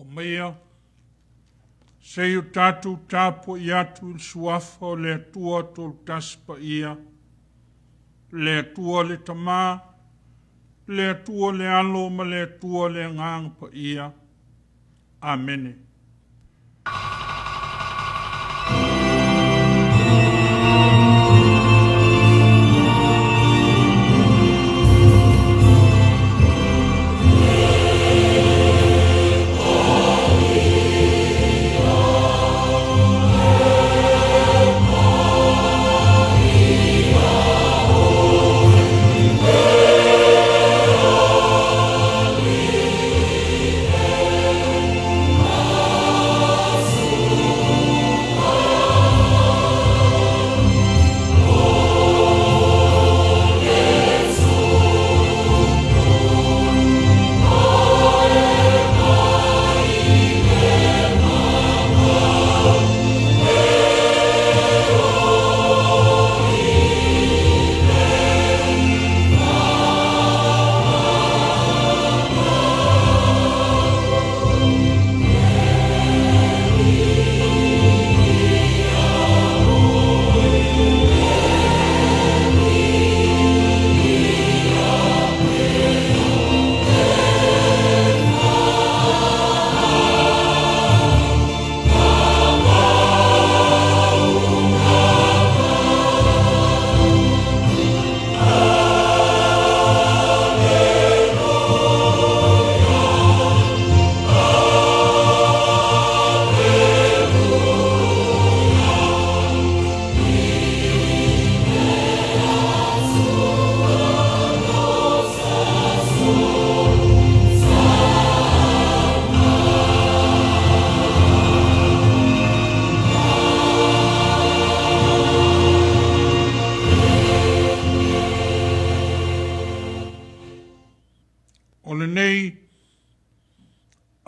o mea, se o tātou tāpo i atu il suafa o le atua tolu taspa ia, le atua le tamā, le atua le alo ma le atua le ngang pa ia. Amene.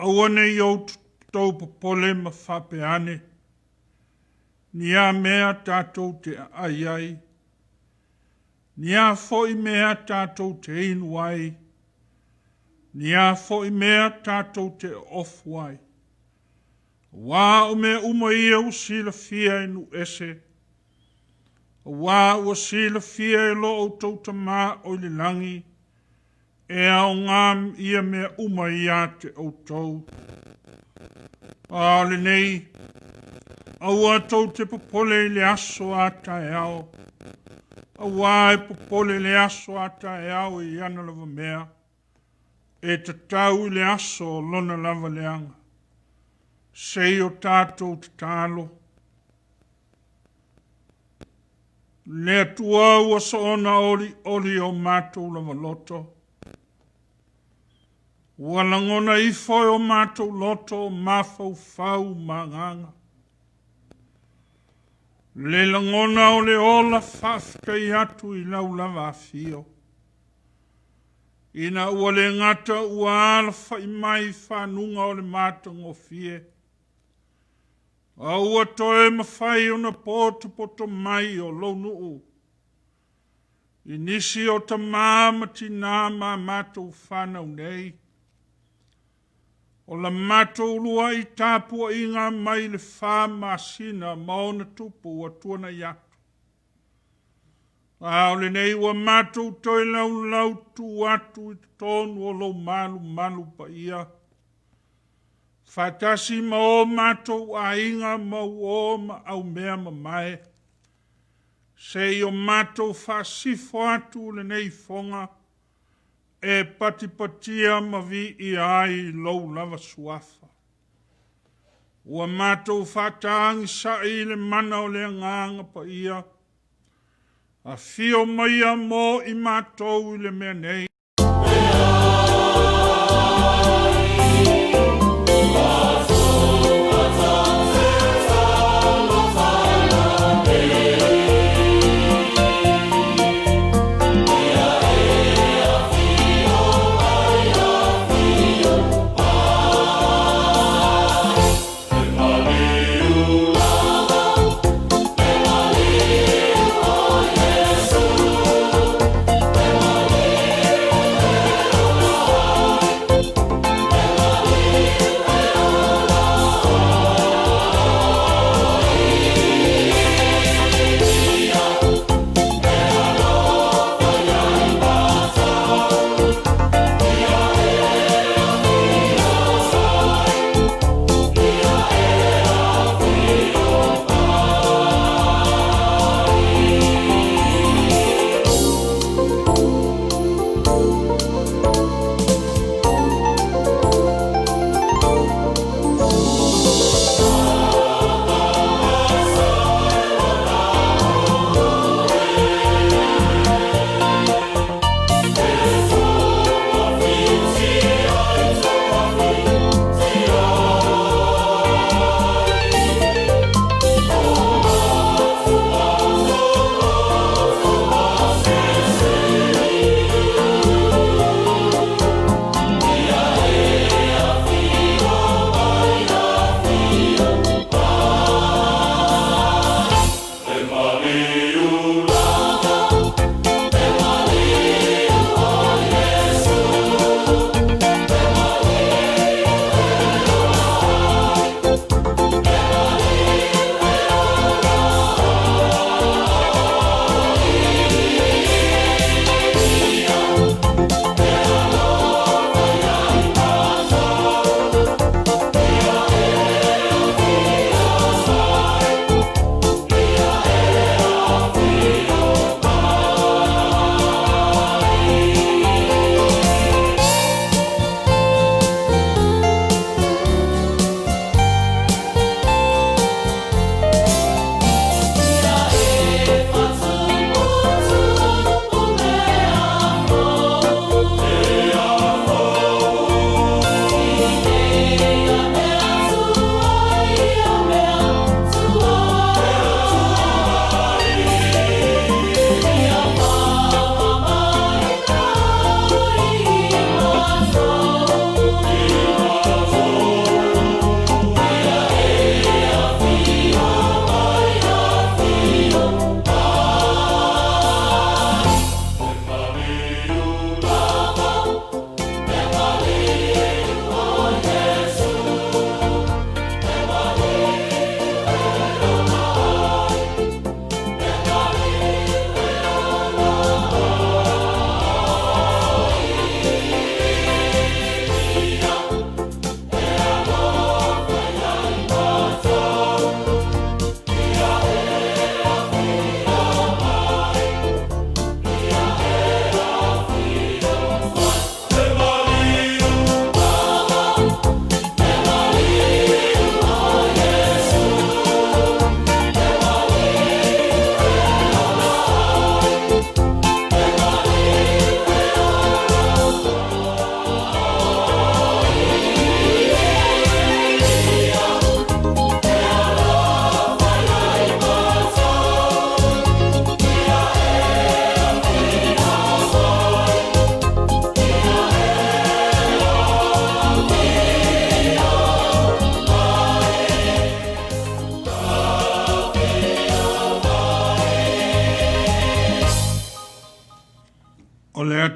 Awane iau tau popole ma whapeane, ni a mea tātou te ai, ni a foi mea tātou te inuai, ni a foi mea tātou te ofuai. Wā o mea ia usila fia inu ese, wā ua sila fia e lo o tau tamā o le langi, e au ngām ia mea ia te o tau. A le nei, au a tau te popole le aso a tae ao, au a e popole le aso a tae ao i ana lava mea, e te tau le aso lona lava leanga. Sei o tātou te tālo. Le atua ua soona oli o mātou lava loto. Ua langona i foi o mātou loto mafau fau manganga. Le langona o le ola whafka i atu i lau lava fio. Ina ua le ngata ua ala whai mai whanunga o le mātango fie. A ua toe mawhai o na poto mai o Lotu. I nisi o ta māmati nā mā mātou whanau nei. O la mātou lua i tāpua i ngā mai le whā māsina maona tupu ua tuana i atu. A o le nei ua mātou toi lau tu atu i tonu o lau malu pa ia. Whatasi ma o mātou a inga mau o ma au mea ma mai. Se i o mātou whasifo atu le nei fonga, e patipatia ma vi i ai lou lava suafa. Ua mātou whatangi sa i le mana o le nganga pa ia, a fio maia mo i mātou i le mea nei.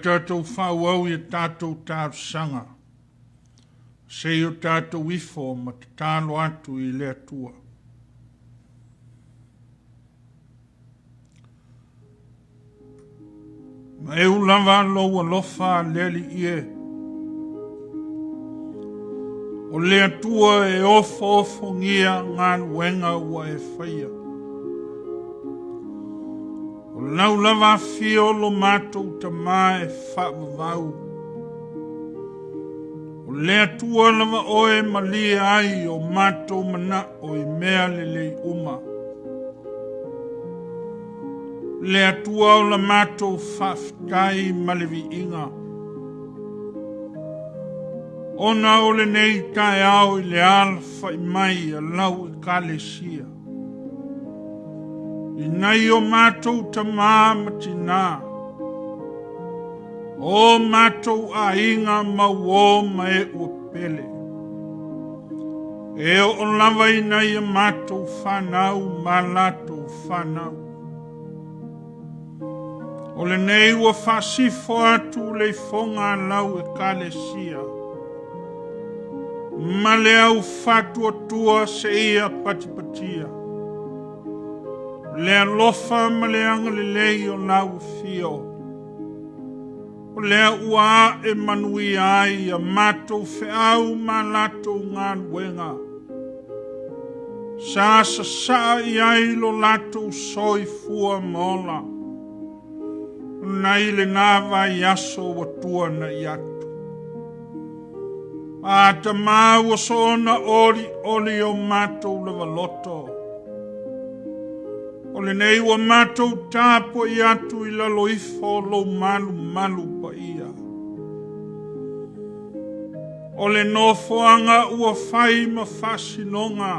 tātou whauau i tātou tārsanga. Se o tātou ifo ma te tālo atu i lea tua. Ma e ulava loa lofa leli ie. O lea tua e ofo ngia ngā wenga ua e whaia. O lau lava fio lo mātou ta mā e whaavavau. O lea tua lava oe malia ai o mātou mana o i mea lelei uma. Lea tua o la mātou whaftai malevi inga. Ona o le nei tae au i le alfa i mai a lau i kalesia. I nei o mātou ta māmati nā. O mātou a inga mau ma e ua pele. E o lava i nei a mātou whanau ma latou whanau. O le nei ua whasifo atu le fonga lau e kalesia. Ma le au whatua tua se ia patipatia. Le alofa ma le anga le lei o lau fio. O le ua e Manuia ai a matou feau ma latou ngā wenga. Sa i ai lo latou soi fua mola. Nai le ngāwa i aso wa tua na i atu. A ta māua sona oli o mātou lava loto. O le nei wa mātou tāpo i atu i lalo ifo lo malu pa ia. O le nofoanga ua whai ma whasinonga.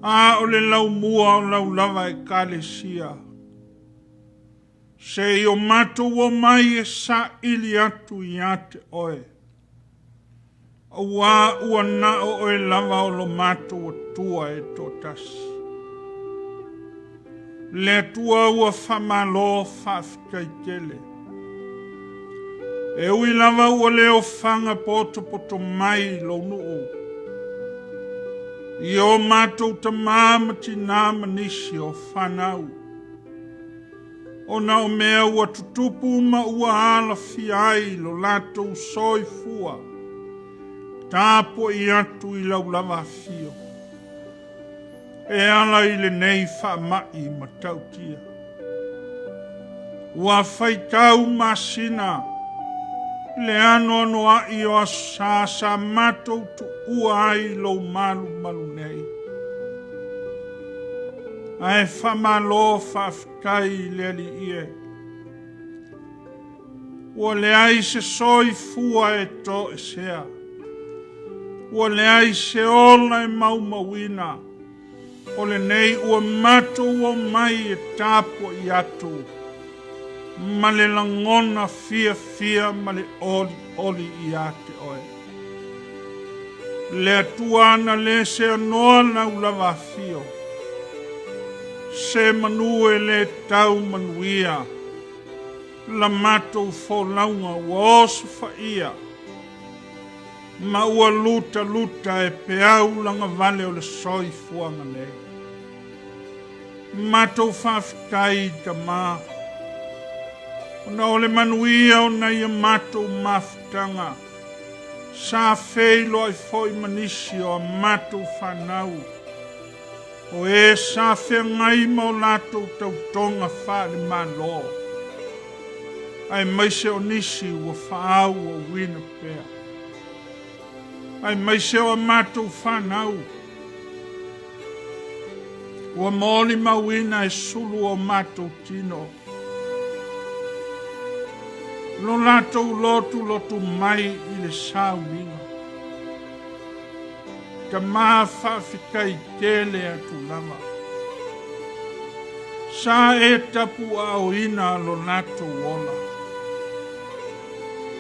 A o le lau mua o lau lava e kalesia. Se i o mātou o mai e sa ili atu i ate oe. Ua na o e lava o lo mātou o tua e tō tasi. Le tua ua whamalo whawhikai tele. E ui lava ua leo whanga poto mai lo nuu. I o mātou ta māmati nā manisi o whanau. O na o mea ua tutupu ma ua ala fiai lo latou soi fua. Tāpo i atu i lau lava fio. E ala i le nei whamai ma tautia. Ua whaitau masina. Le ano i o sa matou tu ua ai lo malu nei. Ai whamalo whaftai leli ie. Ua le ai se soi fua e to e sea. Ua le ai se ola e mauina. O le nei ua matou o mai e tāpo i atu. Ma le langona fia ma le oli i ate oe. Le atuana le se anoa na ulava fio. Se manue le tau manuia. La matou fo launga ua osu faia. Ma ua luta e peau langa vale o le soi fuanga nei. Matou whawhikai ta mā. Ona o le manuia o na ia matou mawhitanga. Sa feilo ai foi manisi o matou whanau. O e sa whengai mo latou tautonga whare malo. Ai maise o nisi ua whaau o wina pea. Ai maise o matou whanau. Ua moli mawina e sulu o matou tino. Lo latou lotu mai i le Sauniga. Ka maa whawhikai tele atu lava. Sa e tapu au ina lo latou ola.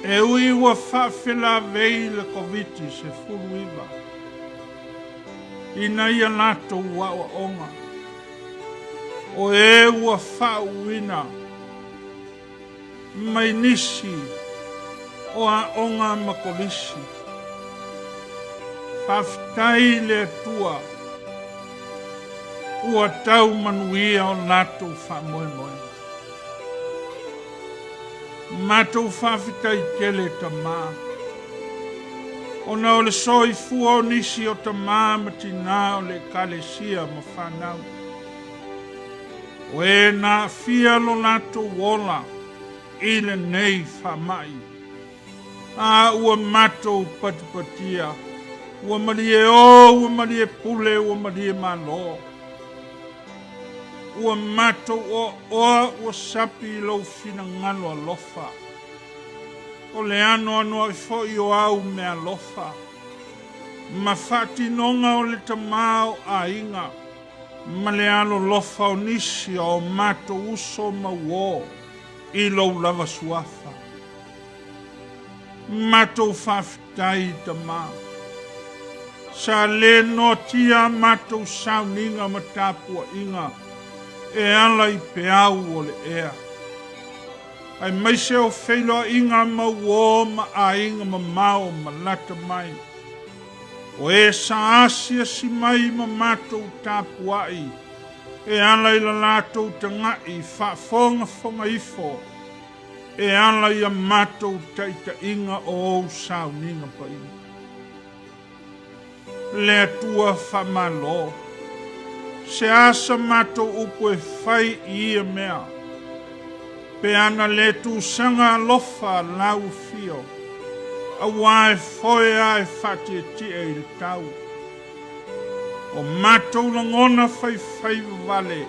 E ui ua whawhila vei le koviti se fulu iwa. Ina ia latou ua onga. O e ua whau ina. mai nisi o a onga makolisi. Whawhitai le tua ua tau manuia o lato whamoe moe. Matou whawhitai kele ta maa. Ona o le soi fua o nisi o ta maa matina o le kalesia ma whanau. O e na fia lo lato wola i le nei whamai. A ua matou patipatia. Ua malie o, ua malie pule, ua malie malo. Ua matou o oa ua sapi lau fina ngalo alofa. O le ano i foi o au me alofa. Ma whatinonga o le tamao a inga. Ma le alo lofa o nisi o matou uso ma wo i lau lava suafa. Matou whawhitai tamao. Sa le no tia matou Sauniga ma tapua inga. E ala i peau o le ea. Ai maise o whailo inga ma uo ma a inga ma mao ma lata mai. O e sa asia si mai ma matou tapuai. E ala i la latou tangai whaafonga fonga ifo. E ala i a matou taita inga o Sauniga pa inga. Le atua whamalo. Se asa matou upo e whai i a mea. Pe ana le tu sanga alofa lau fio. A wae foe a e whati e tia i le tau. O matou langona whai vale.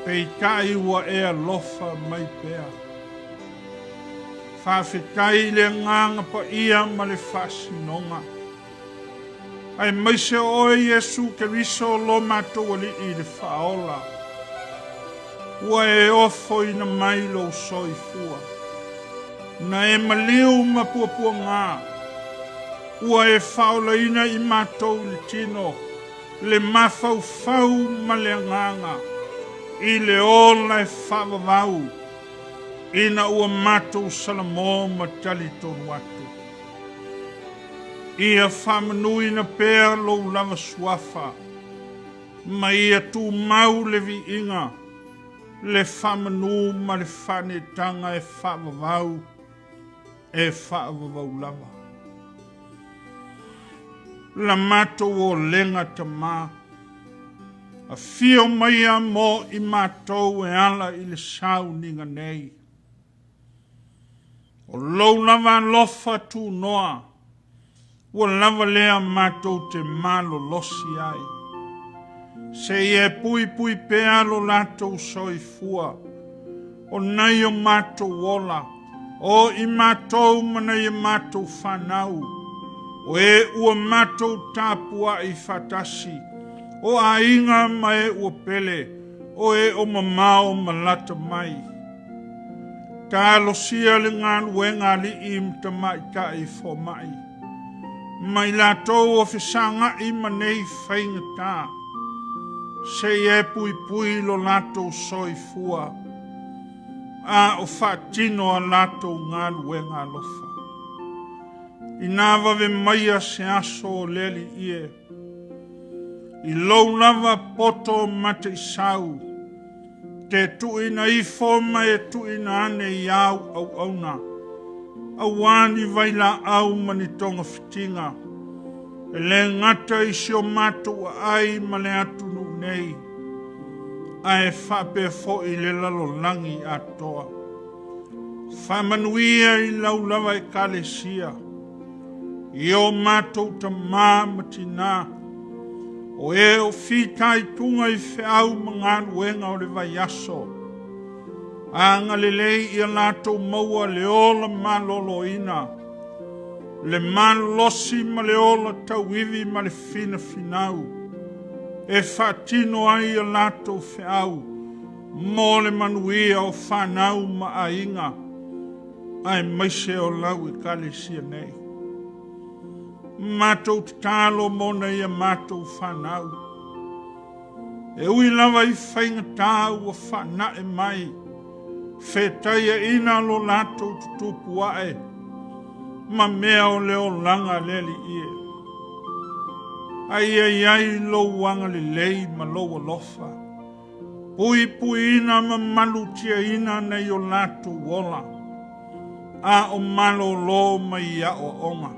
Pe i tai ua e alofa mai pea. Whawhitai le nganga pa ia ma le whasinonga. Ai maise o Yesu Keriso lo matou ali i le whaola. Ua e ofo ina mai lo soifua. Na e maliu ma puapua ngā. Ua e whaola ina i matou le tino. Le mawhau ma le nganga. I le ola e whavavau. Ina ua matou salamo ma tali tonu atu. Ia whamanui na pēr lou lava suafa. Ma ia tū mau le vi inga. Le whamanu ma le whanetanga e whavavau. E whavavau lava. La matou o lenga ta mā. A fio maia mo i matou e ala i le Sauniga nei. O lou lava lofa tū noa. Ua lava lea matou te malo losi ai. Se e pui pea lo latou soifua. O nei o matou wola. O i matou mana i matou whanau. O e ua matou tapua i fatasi. O a inga ma e ua pele. O e o mamao malata mai. Ta losia le ngān wenga li im ta mai ta i fo mai. Mai latou o whisanga i manei whainga tā. Se e pui lo latou soifua. A o whatino a latou ngā luenga lofa. I nāwa ve maia se aso o leli ie. I lou lava poto mate i sau. Te tuina i foma e tuina ane i au au auna. Awani vaila au manitonga fitinga. E le ngata i sio matou ai ma le atunu nei. Ai whape fo i le lalo langi atoa. Whamanuia i lau lava e kalesia. I o matou ta matina. O e o fitai tunga i whiau mga luenga o le vai aso. Anga lelei i latou maua le ola malolo ina. Le malosi ma le ola tauivi ma le fina finau. E whatino ai i latou whiau. Mo le manuia o whanau ma a inga. Ai maise o lau e kalesia nei. Matou te talo mona i a matou whanau. E ui lava i whainga tāu a whana e mai. Whetaia ina lo lato tutupu ae. Ma mea o leo langa leli ie. Ai lo wanga le lei ma lo alofa. Pui ina ma malutia ina na yo lato wola. A o malo lo ma ia o onga.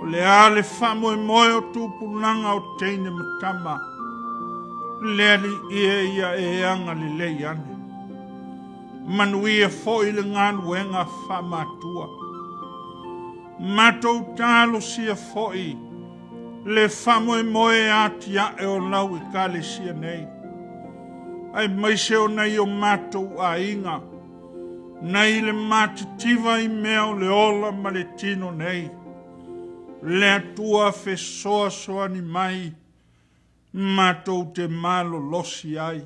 O le ale famo e moe o tupu langa o teine matama. Leli ia e anga le lei ane. Manuia foi le ngānu wenga whamatua. Matou talo sia foi. Le famo e moe atia e o lau I kale sia nei. Ai maise o nei o matou a inga. Nei le matitiva I mea o le ola ma le tino nei. Le atua fe soa ni mai. Matou te malo losi ai.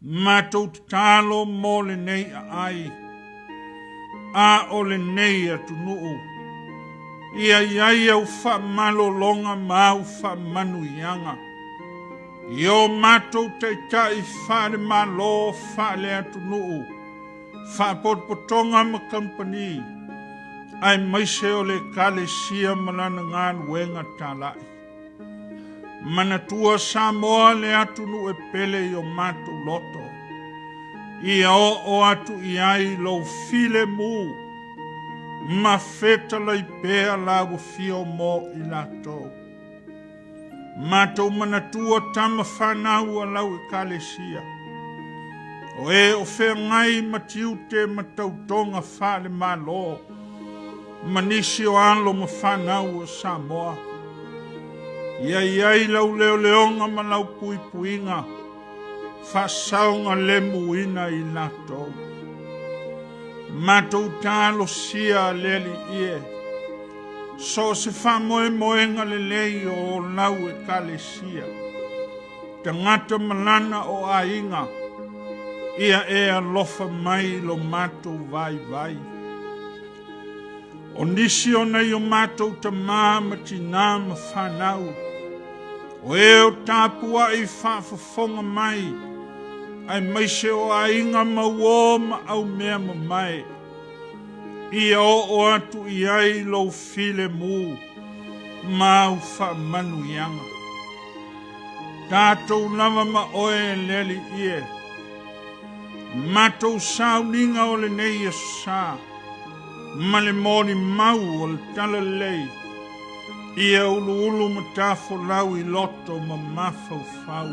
Matou te talo mo le nei ai. A o le nei atu nuu. Ia au wha malo longa mau wha manu ianga. Io matou te tai whare malo wha le atu nuu. Wha potpotonga ma company. Ai maise o le kale sia malana ngānu wenga talai. Manatua Samoa le atu nu e pele I o matu loto. Ia o atu I ai lo file mu. Ma feta lai pea lago fio mo I lato. Matou manatua tama whanau a lau I kalesia. O o whea ngai matiu te matautonga whale malo. Manisi o alo ma whanau o Samoa. Ia lau leo leonga ma lau puinga. Whasaunga le muina I lato. Matou talo sia leli ie. So se moenga le lei o lau e kalesia. Tangata malana o ainga. Ia alofa mai lo matou vai. O nisi o nei o matou ta mama tina ma whanau. O o tāpua I whaafafonga mai. Ai maise o ainga maua ma au mea ma mai. Ia o atu I ai lo file mu. Mau wha manu ianga. Tātou lava ma oe leli ie. Matou Sauniga o le nei e sa. Ma le moni mau o le tala lei. Ia ulu ma tafo lau I loto ma mafau fau.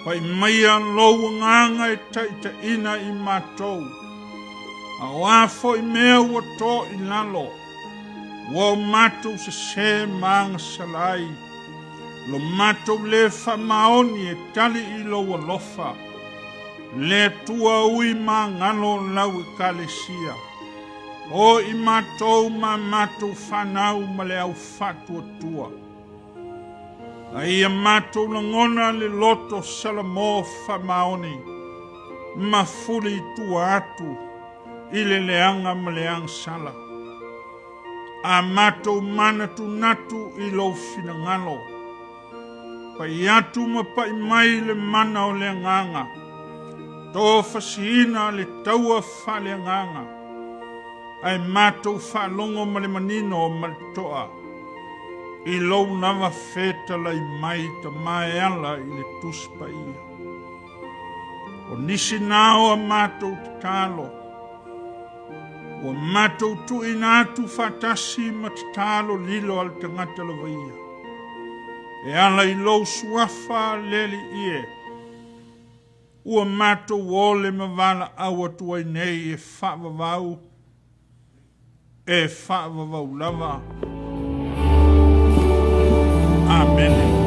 Pai maia lou nganga e taita ina I matou. A wafo I mea ua to I lalo. Wa matou se maanga salai. Lo matou le whamaoni e tali I lo alofa. Le tua ui ma ngalo lau I kalesia. O I matou ma matou whanau ma le au fatua tua. A ia matou langona le loto salamo whamaoni. Ma fuli tua atu. I le leanga ma leang sala. A matou manatu natu I lo finangalo. Pai atu ma pai mai le mana o le nganga. Tō fasina le taua whale nganga. Ai matou whalongo ma le manino o maltoa. I lou nawa feta lai mai ta mai ala I le tuspa ia. O nisi nao a matou te talo. O matou tu inatu fatasi ma te talo lilo al tangata la vaia. E ala I lou suafa leli ie. Ua matou ole ma vala awa tuai nei e whaavavau. E whaavavau lava. Amen.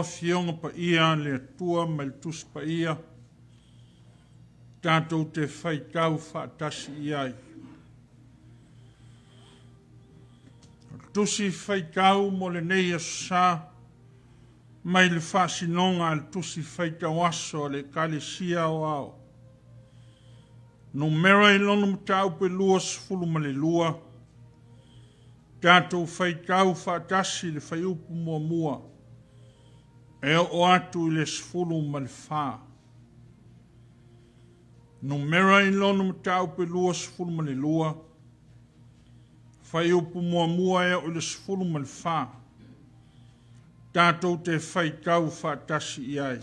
fionga pa ia le atua mai le tusi pa ia. Tātou te whaitau whaatasi iai. Tusi whaitau mo le nei Aso Sa, mai le whaasinonga le tusi whaitau aso le kalesia o ao. No mera I lono mtau pe lua sifulu ma le lua. Tātou whaitau whaatasi le whaiupu mua mua. E o atu I le sifulu ma le wha. No mera I lono mtau pe lua sifulu ma le lua. Whaiupu mua mua e o le sifulu ma le wha. Tātou te whaitau whaatasi iai.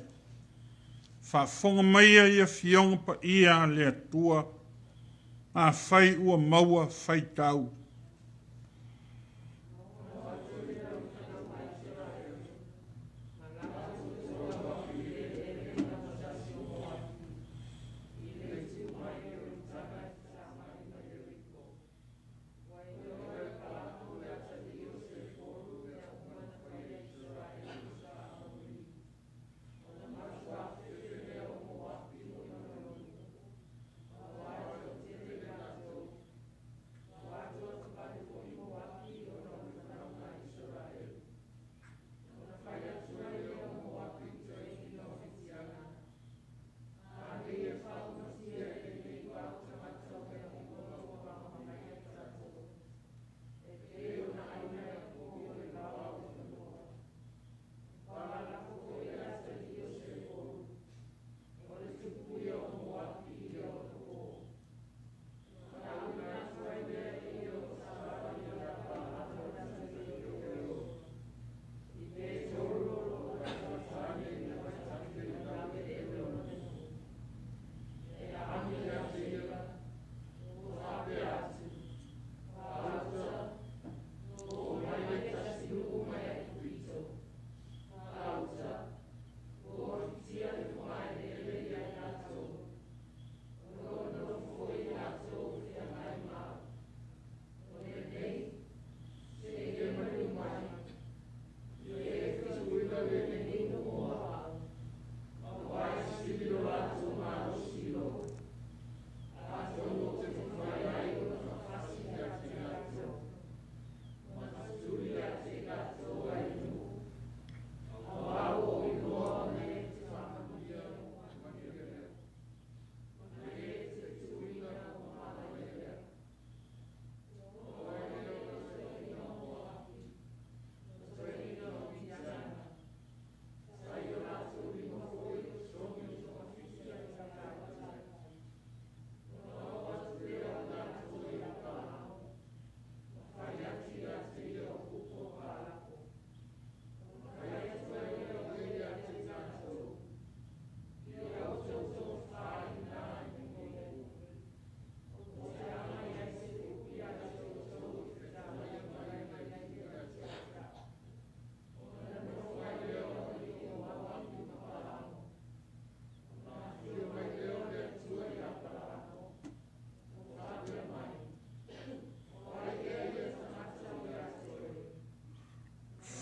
Whaafonga maia ia fionga pa ia le atua. A whai ua maua whaitau.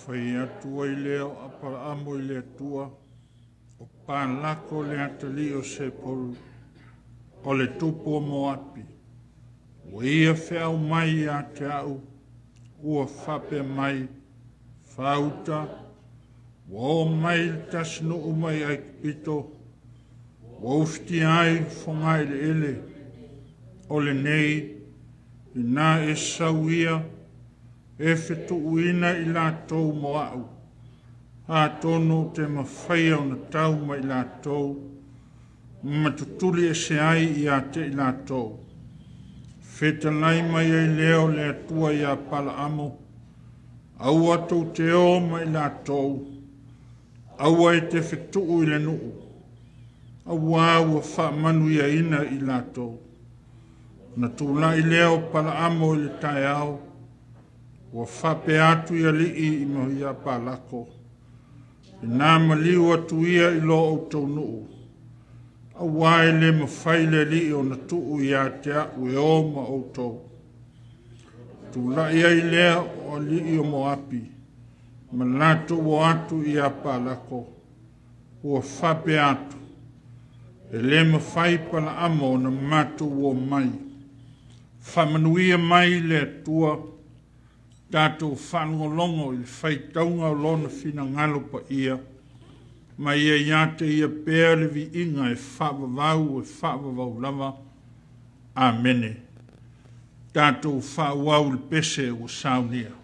Whai atua I leo apara amo I le atua. O pālako le atali o se poru. O le tupu o moapi. O ia whiau mai a te au. Ua whape mai. Whauta. O mai le tasno umai ai pito. O ufti ai whangai le ele. O le nei. I nā e sauia. E whetu uina I lātou mo au. A tono te mawhai au na tau mai lātou. Matutuli e se ai I a te I lātou. Whetalai mai e leo le atua I a pala amo. Au atou te o mai lātou. Au e te whetu I le nuu. Au ua wha manuia ina I lātou. Na tūla I leo pala amo I le tai au. Wa whape atu ia lii I mohia pālako. I nā maliu atu ia I lo o tau nuu. A wae le mawhai le lii o na tuu I a te au e o ma o tau. Tu la ia I lea o lii o moapi. ma lato o atu ia palako, ua whape atu, e le mawhai pala amo na matu o mai, whamanuia mai le tua, tātou whanongolongo i whaitaunga o lona whina ngalo pa ia, ma ia iate ia pēr le vi inga e whaavavau lava, amene. Tātou whaauau le pese o Sauniga.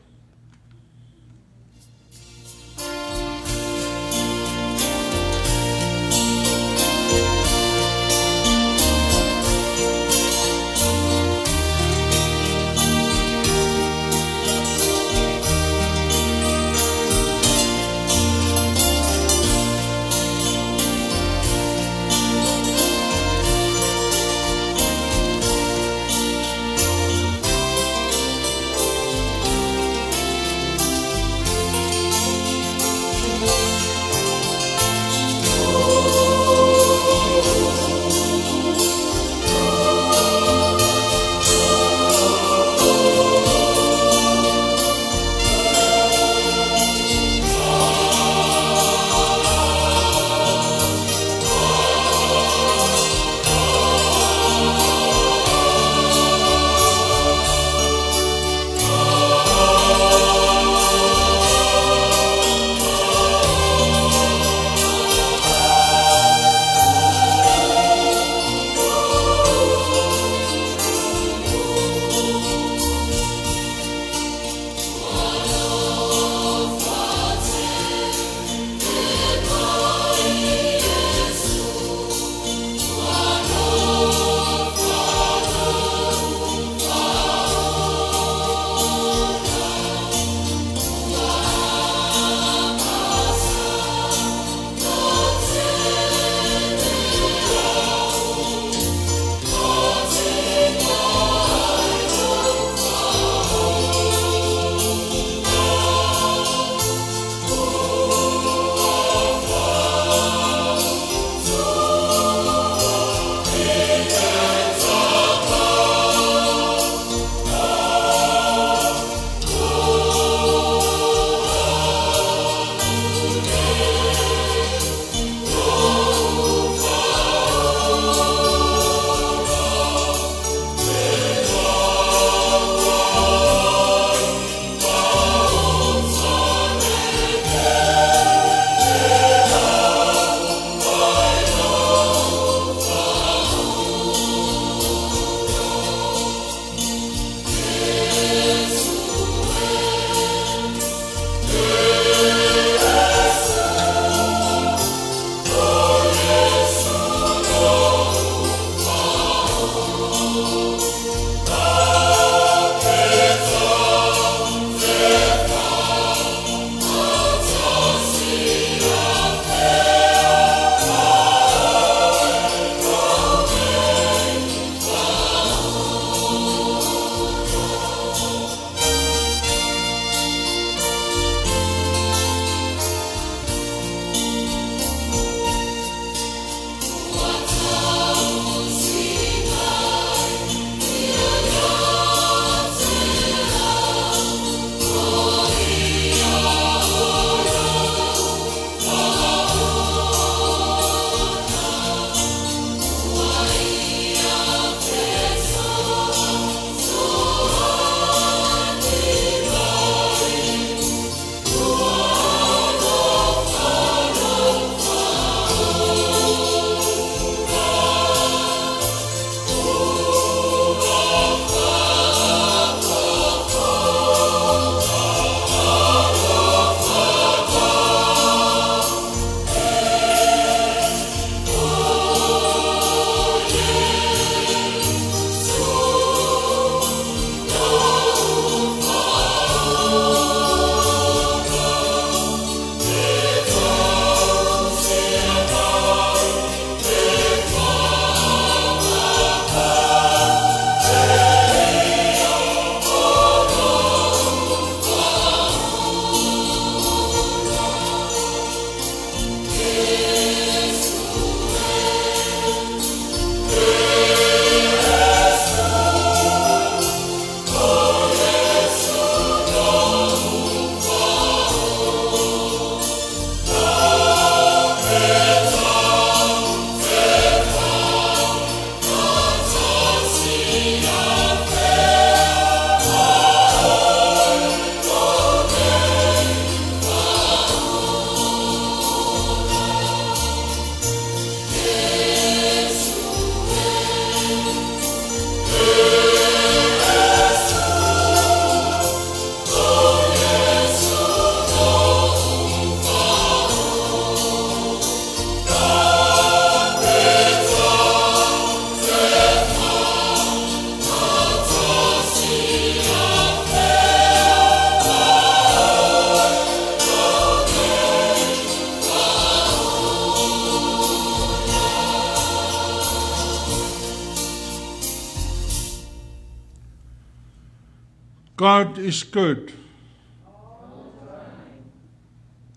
God is good.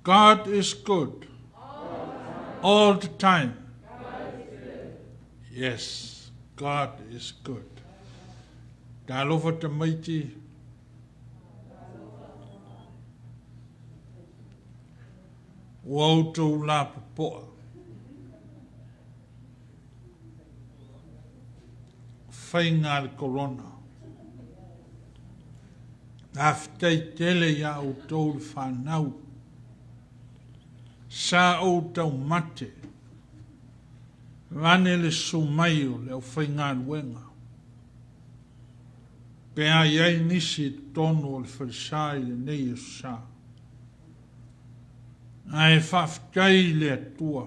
God is good. All the time. Yes, God is good. Talofa te maiti. Wautou la popoa. Whainga le corona. Aftei tele ya o tau le whanau. Sa o tau mate. Vane le sumaio le o whainga luenga. Pea iai nisi tono le wharisai le nei o sa. Ai whafkai le atua.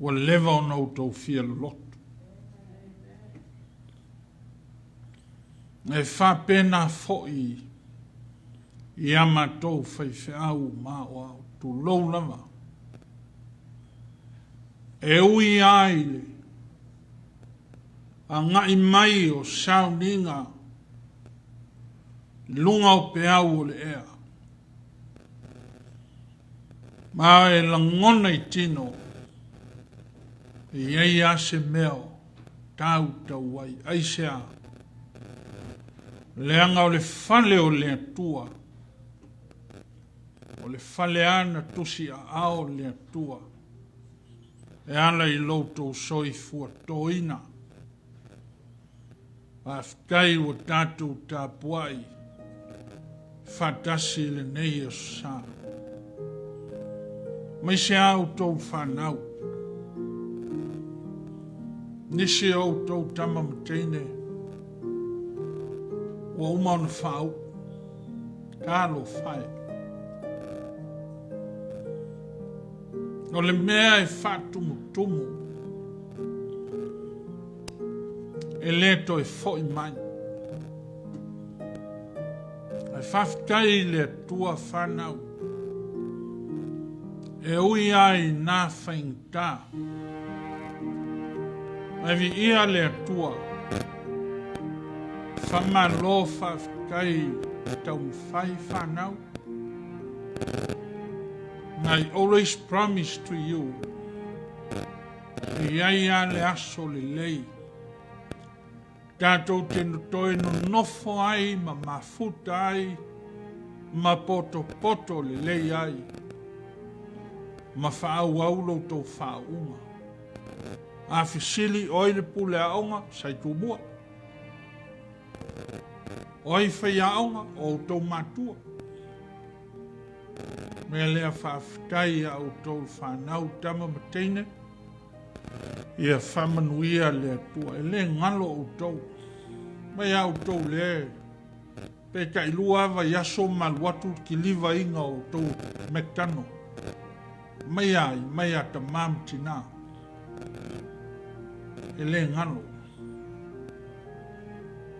Wa lewa o nau tau fia lotu. E whapena fo'i i amatou whaiwheau maua tu lou lava. E ui aile a ngai mai o Sauniga lunga o peau o le ea. Ma e langona i tino e iei ase meo tau wai aisea. Leanga o le fale o le atua. O le fale ana tusi a ao le atua. E ala i Lotu soi fua toina. Aftai o tatu tapuai. Fatasi le nei o sa. Mai se au tau whanau. Nisi au tau tama mteine. Wa umana whau, kālo whai. No le mea e whatumu tumu, e leto e fo i mai. E whaftai le tua whanau, e ui ai nā whaingtā. E vi ia le tua, Whamalo whafkai tau whai whanau. I always promise to you, Manuia le Aso Sa. Tātou tenu toi no nofo ai, ma mafuta ai, ma poto poto le lei ai. Ma whaau aulo tau whaunga. A fisili oile pule aonga, sai tu mua. Oi whai aonga o tau matua. Mea lea whaftai au tau whanau tama mateine. Ia whamanuia le atua. E le ngalo o tau. Mai au tau le. Pe kai lua wa yaso maluatu ki liva inga o tau mektano. Mai ai ta mam tina. E le ngalo.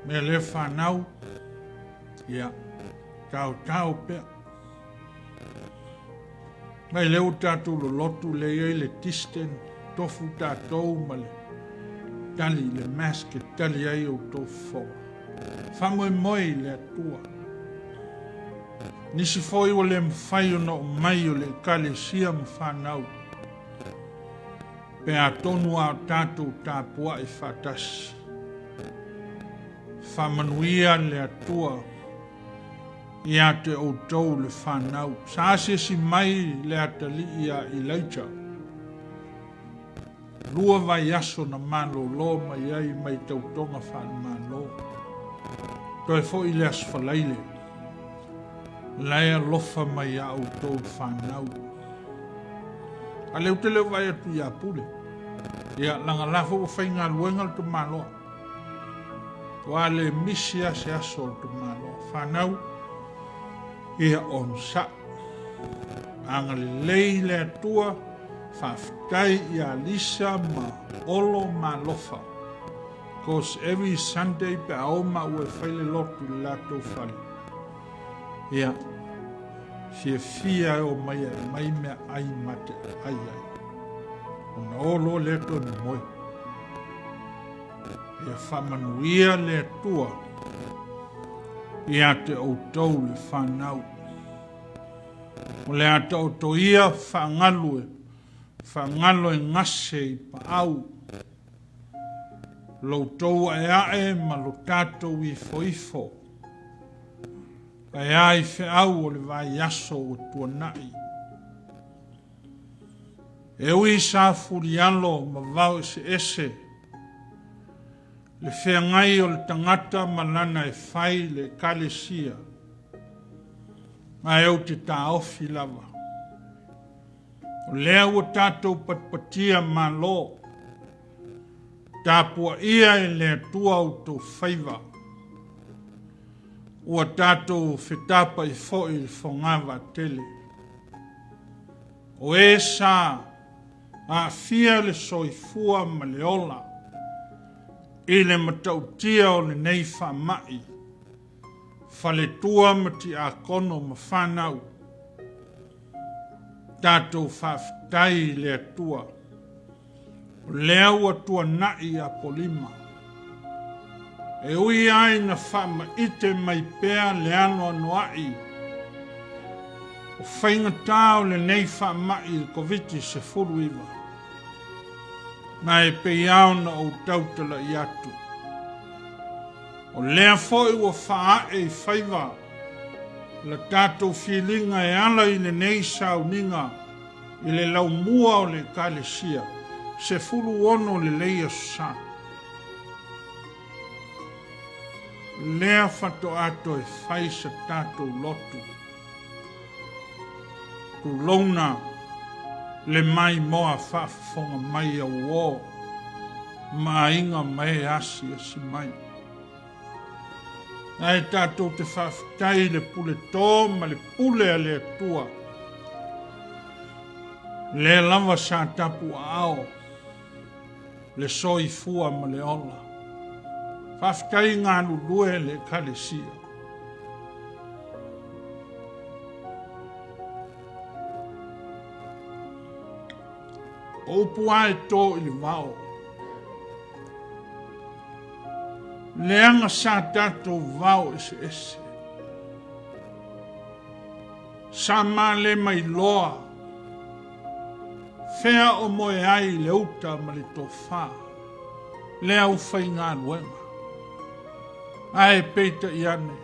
Mea le whanau. Ia. Tau pea. Mai leo tātou lo lotu le ei le tisten, tofu tātou ma le tali le maske tali ai o tō fō. Whamoe moi le atua. Nisi foi o le mwhai o no mai o le kale sia mwhanau. Pe a tonu a tātou tāpua e whatasi. Whamanuia le atua. Ia te o tau le whanau. Sa se si mai le atali ia i leita. Lua vai aso na malo lo mai ai mai tau tonga whan malo. Toi fo i le asfalaile. Laia lofa mai a o tau whanau. A leu te leu vai atu ia pule. Ia langa lafo o whainga luenga tu malo. Wa le misia se aso tu malo. Whanau. Ia on sa. Anga lei le atua, whaftai ia lisa ma olo ma lofa. Cause every Sunday pe aoma ue whaile lotu le lato whali. Ia, fia o mai mea ai mate ai. Ona olo le atua ni moi. Ia whamanuia le atua, ia te outou le whanau. O le ata o to ia whangalo e ngase I paau. Lotu e ae ma lo tātou I foifo. Kai ai whiau o le vai aso o tuanai. E ui sa furialo ma vau ese. Le whengai o le tangata malana e whai le kalesia. Mai au te taofi lava. O lea ua tātou patpatia ma lo. Tāpua ia e lea tua o tō whaiva. Ua tātou whetapa I foi I whongawa tele. O e sa a fia le soifua ma le ola. I le matautia o le nei whamai. Whale tua ma ti a kono ma whanau. Tātou whawhitai le atua. O lea ua tua nai a polima. E ui ai na whama ite mai pēa le ano anuai. O whaingatau le nei whamai I koviti se furuiva. Na e peiao na o tautala I atu. O lea foi ua whaa e whaiva. La tātou whilinga e ala I le nei Sauniga. I le lau mua o le kalesia. Se furu ono le Manuia le Aso Sa. Lea whato ato e whai sa tātou lotu. Tu lona le mai moa whaafonga mai a uo. Ma inga mai asi asi mai. Ai tātou te whaafitai le pule tō ma le pule a le atua. Le lava sa tapu ao. Le soi fua ma le ola. Whaafitai ngā lulue le kalesia. O pua e tō I le vao. Leanga sa tātou vao ese. Sa mā le mai loa. Whea o moe ai le uta ma le tō whā. Le au whai ngā luenga. Ai peita I ane.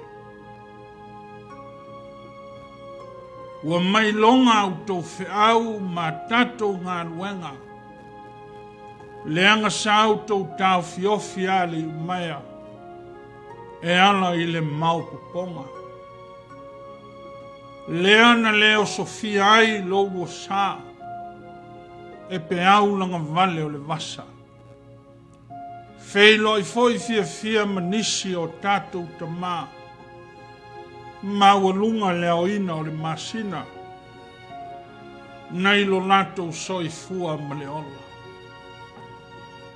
Ua mai longa au tō whiau ma tātou ngā luenga. Leanga sa au tō tāu fiofi a le umaya. E ala I le mau poponga. Leana leo sofia ai logo sa. E pe au langa vale o le vasa. Feilo I foi fia manisi o tātou tamā. Mawalunga leo ina o le masina. Nei lo lato soi fua ma le ola.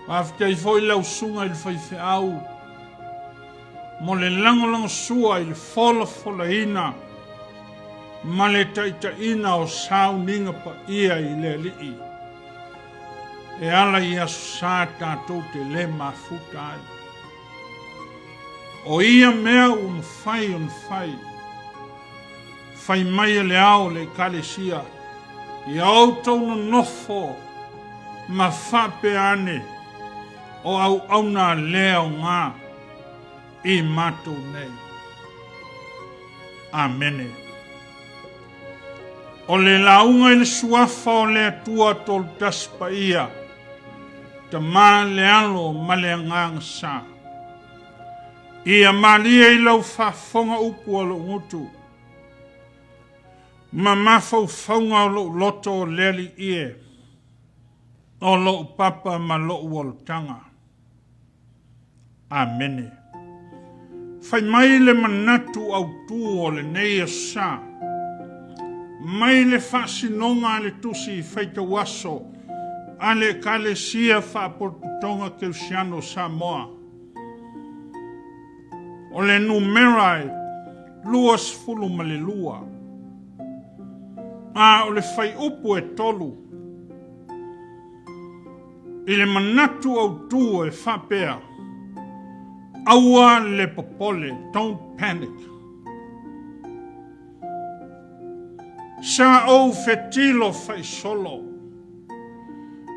After foi lau sunga il fai fe au. Mo le lango sua il fola ina. Ma le taita ina o Sauniga pa ia I le lii. E ala I Aso Sa tātou te le mafuta ai. O ia mea un fai. Fai mai le ao le kalesia. I autou no nofo. Ma whape ane. O au auna leo ngā. I matou nei. Amene. O le launga I le suafa o le atua tol taspa ia. Ta mā le alo ma le ngang sa. Ia malia I lau whafonga upu o lo ngutu. Ma mafau whaunga o lo loto o leli ie. O lo papa ma lo uoltanga. Amene. Fai mai le manatu au tu o le nei Aso Sa. Mai le whasinonga le tusi fai te waso. Ale kalesia whaaportutonga ke usiano Samoa. O le numerai, luas fulu ma le lua. O le fai upu e tolu. I le manatu au tu e whapea. Aua le popole, don't panic. Sa au fetilo fai solo.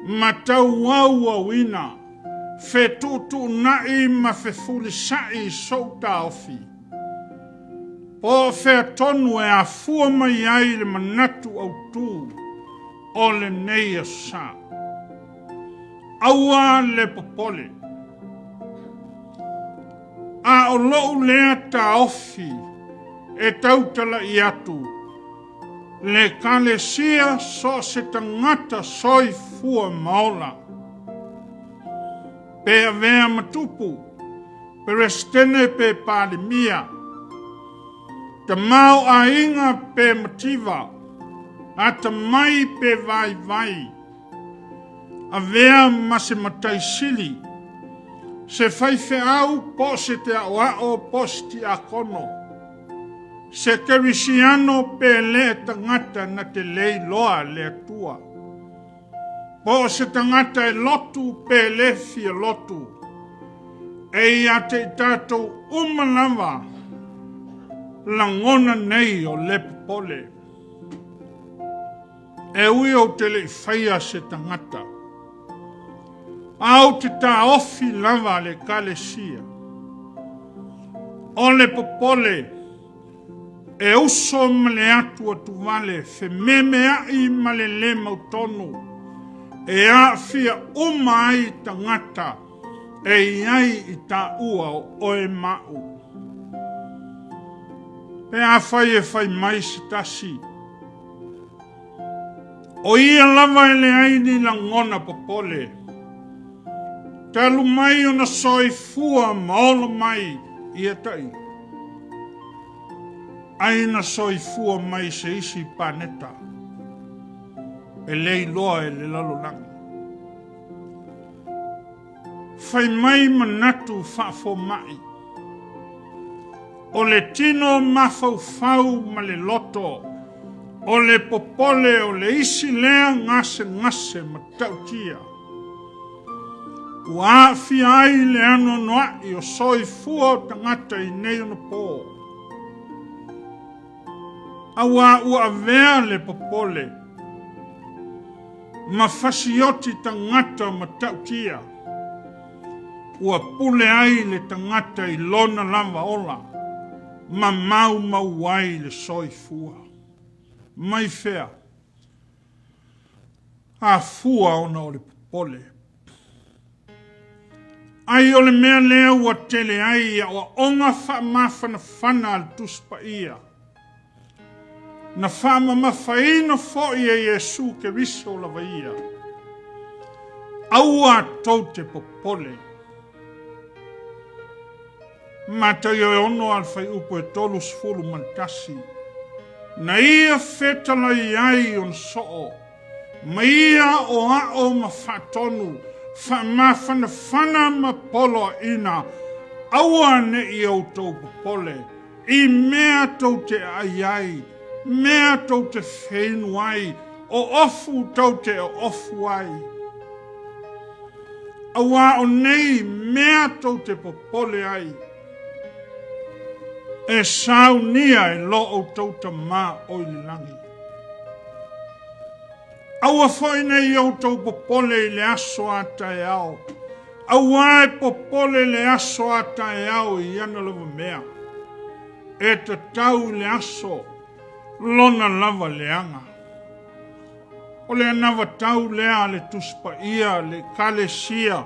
Matau au wina. Fe tutu nai ma fe fuli sai souta ofi. Po fe tonu e a fua mai ai le manatu au tu. O le nei a sa. Aua le popole. A o lou lea ta ofi. E tautala i atu. Le kalesia so se tangata soi fua maola. Pe avea matupu. Perestene pe palimia. Te mau a inga pe mativa. A te mai pe vai vai. A vea mase matai sili. Se fai fe au po se te awao po se ti akono. Se kerisiano pe le tangata na te lei loa le atua. Po se tangata e lotu pe le fia lotu. E ia te tatou umalava. Langona nei o le popole. E ui o te le whaia se tangata. Au te ta ofi lava le kalesia. O le popole. E uso male atu atu vale. Fe meme ai male le mautonu. E a fia umai tangata. E iai i ta ua o e mau. Pe a fai e fai mai si tasi. O ia lava e le aini langona popole. Talu mai o na soi fua maolo mai ia tai. Aina soi fua mai se isi paneta. E lei loa e le lalo langi. Fai mai manatu fa'afo mai. O le tino mafau ma le loto. O le popole o le isi lea ngase ma tautia. Ua fi ai le ano noa i o soi fua o tangata i nei ono po. Awa ua vea le popole. Ma fasioti tangata ma tautia. Ua pule ai le tangata i lona lava ola. Ma mau ai le soi fua. Mai fea. A fua ona o le popole. Ai o le mea lea ua tele ai ia o onga wha mawhana whana al tuspa ia. Na wha mawhaina fo ia Yesu ke viso lava ia. Aua tau te popole. Mata yo ono al fai upo e tolu sfulu mantasi. Na ia fetala iai on soo. Ma ia o ao ma fatonu. Fa mafana fana ma polo ina. Aua ne i au tau popole. I mea tau te aiai. Mea tau te whenu ai. O ofu tau te ofu ai. Aua o nei mea tau te popole ai. E Sauniga e lo o tauta mā o i langi. Aua foi nei o tau popole i le aso ata e ao. Aua e popole le aso ata e ao i ana lava mea. E te tau le aso lona lava leanga. O le anava tau lea le tuspa ia le kalesia.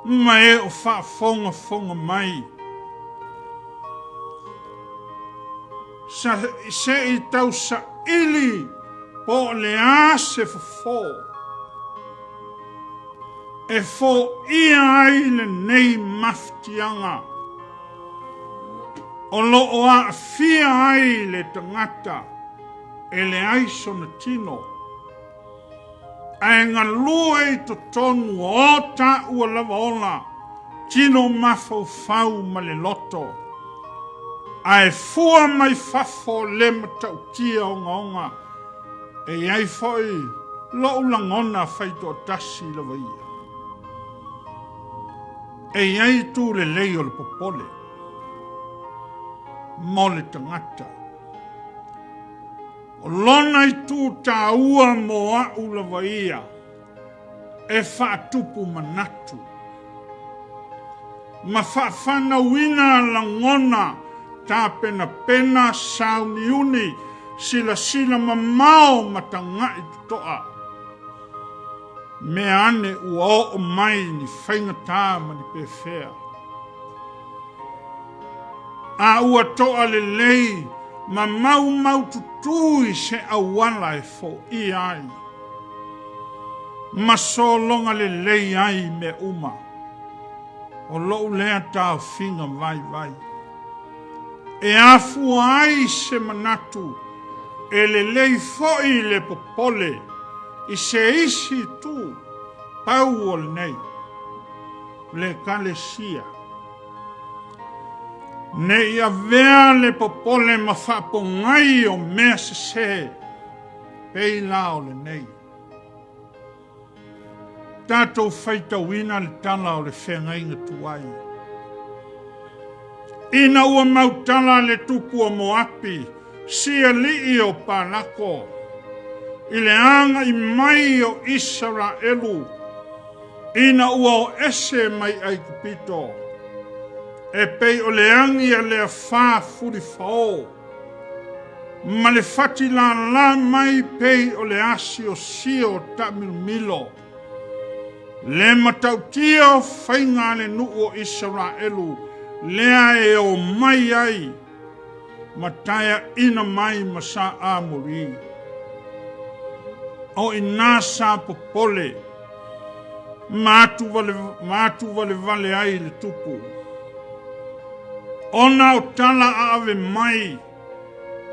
Ma e o wha fonga mai. Se i tau sa ili po le a se fo. E fo ia ai le nei maftianga. O lo o a fia ai le tangata e le aiso na tino. A ngā lua i to tonu o ta ua lava ola. Tino mafau fau ma le loto. Ai fua mai fafo le matautia o ngaonga. E ai foi lo ulangona faito tasi la vaia. E ai tu le leo le popole. Mo le tangata. O lona I tū tā ua mo a ulawa ia. E whaatupu manatu. Ma whaafana wina langona tā pena pena sauniuni sila mamao matangai tutoa. Me ane ua o mai ni whaingatā mani pewhea. A ua toa le lei ma mau tutui se awala e fo I ai. Ma solonga le lei ai me uma. O lou lea tā whinga vai. E afu ai se manatu. E le lei foi le popole. I se isi tu. Pau o nei. Le kalesia. Ne ia vea le popole ma whapongai o mea se. Pei lao le nei. Tātou whaita wina le tala o le whengainga tuai. Ina ua mautala le tupu o Moapi, sia lii o Pālako. I le anga I mai o Israelu. Ina ua o ese mai ai kupito. E pei o le angi a le wha furi whao. Ma le whati la mai pei o le asi o sio tamilmilo. Le matautia whainga le nuu o Israelu, lea e o mai ai, mataya ina mai masa amuri. O ina sa popole, matu vale ai le tupu. Ona o tala ave mai,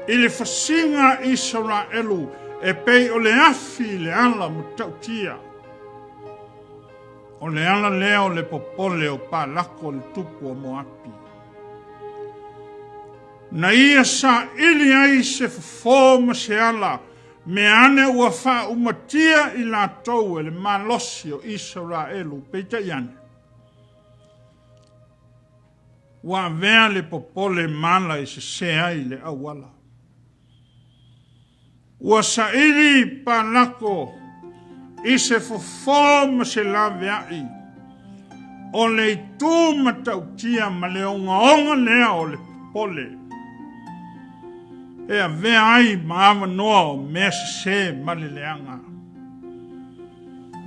ili fasinga Israelu, e pei o le afi le ala matautia. O le ala leo le popole o Pālako le tupu o Moapi. Na ia sa ili ai se fofoma se ala, me ane ua wha umatia I la tau e le malosi o Israelu peita iane. Wa vea le popole mala I se ai le awala. Ua sa ili Pālako I se fofoma se la veai. O le tu matautia ma le onga lea o le pole. E a veai ma awa noa o mea se ma le leanga.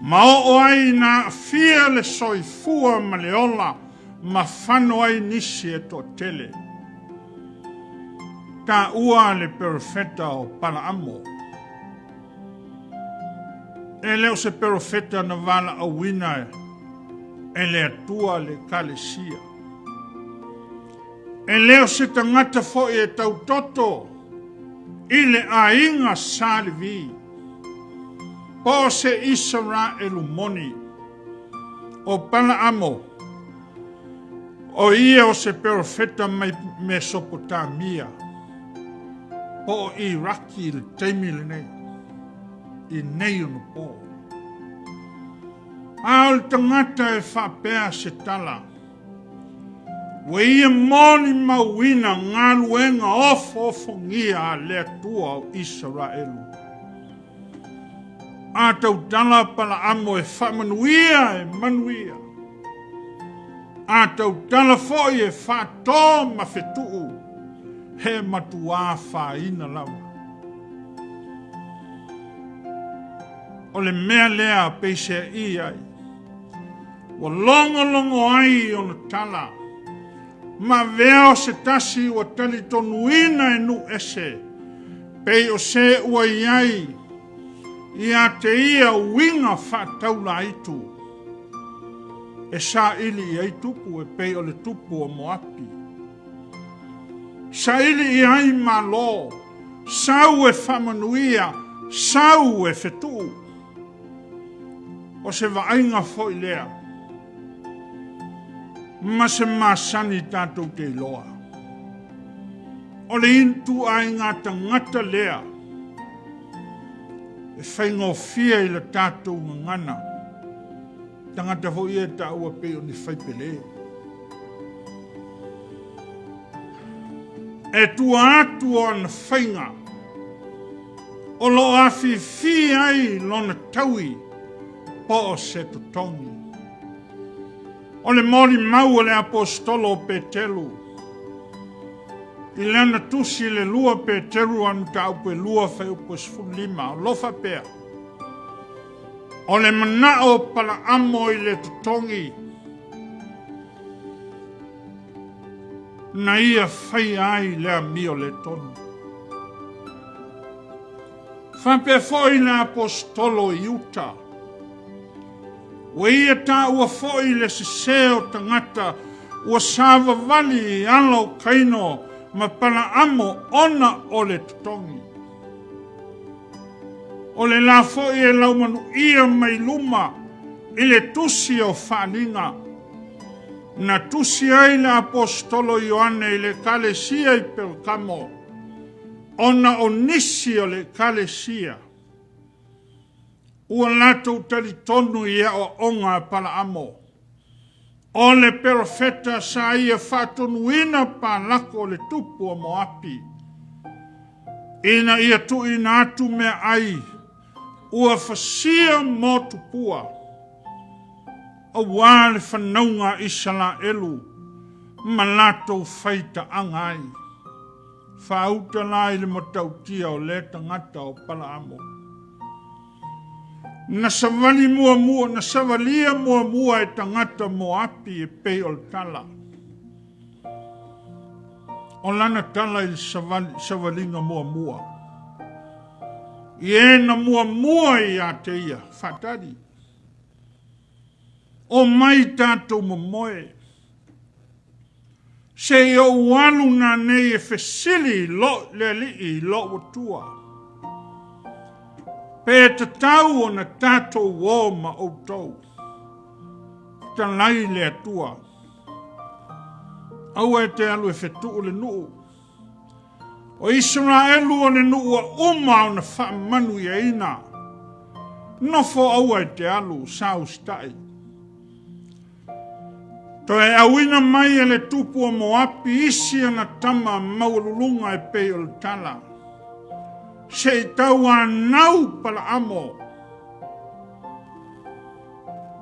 Ma o ai na fia le soifua ma le ola ma whano ai nisi e to tele. Ta ua le perfeta o Palaamo. E leo se profeta na vala a wina e le atua le kalesia. E leo se tangata fo e tau toto I le ainga salivi. Po se Israelu moni o Palaamo. O ia o se profeta mai Mesopotamia. Po Iraki le teimi le nei. I nei ono po. Al tangata e whapea se tala. We ia moni mawina ngaluenga ofo ngia le atua o Israelu. A tau tala Palaamo e whamanuia e manuia. A tau tala foi e whato mawhetuu. He matua whaina lawa. O le mea lea peise I ai. Wa longo ai o na tala. Ma vea o se tasi wa tali tonuina e nu ese. Pei o se ua iai. Ia te ia winga whataula itu. E sa ili ai tupu e pei o le tupu o Moapi. Sa ili iai malo. Sau e whamanuia. Sau e whetuu. O se vainga foi lea. Ma se masani tātou te loa. O le intu ai ngā tangata lea. E whaingofia I le tātou ngana. Tangata hoi e ta ua pe o ni whaipele. E tua atu o na whainga. O lo afi fi ai lona taui po o se totongi. O le mori mau o le apostolo Petelu. I lana tusi le lua Petelu anu ta upe lua fai upe sfulima o lofa pea. O le manao pala amo i le totongi. Na ia fai ai le amio le tonu. Whampe foi na apostolo i uta. Wa ia ta ua foi le siseo tangata ua sava vali i alo kaino ma pala amo ona o le totongi. O le la foi e lau manu ia mai luma i le tusi o whaninga. Na tusi ai le apostolo Ioane i le kalesia i Pelkamo. Ona o nisi o le kalesia. Ua latou tali tonu ia o onga pala amo. O le profeta sa ia whatonuina pa lako le tupu o Moapi. Ina ia tu ina atu mea ai. Ua fasia mo tupua. O wale whanaunga isala elu. Ma latou whaita angai. Whauta lai le matautia o le tangata o pala amo. Na savali mua, na savalia mua e tangata Moapi e pei o tala. O lana tala i savalinga mua. I ena mua i a te ia, whatari. O mai tātou mamoe. Se i o walu nā nei e whesili lo le li i lo watua. Pe te tau o na tātou wō ma o tau. Ta lai le atua. Au e te alu e whetu o le nuu. O Israelu o le nuu a uma o na wha Manuia ina. Nofo au e te alu sau stai. To e awina mai e le tupu o Moapi isi ana tama maululunga e pei o le tala. Se i tau anau pala amo.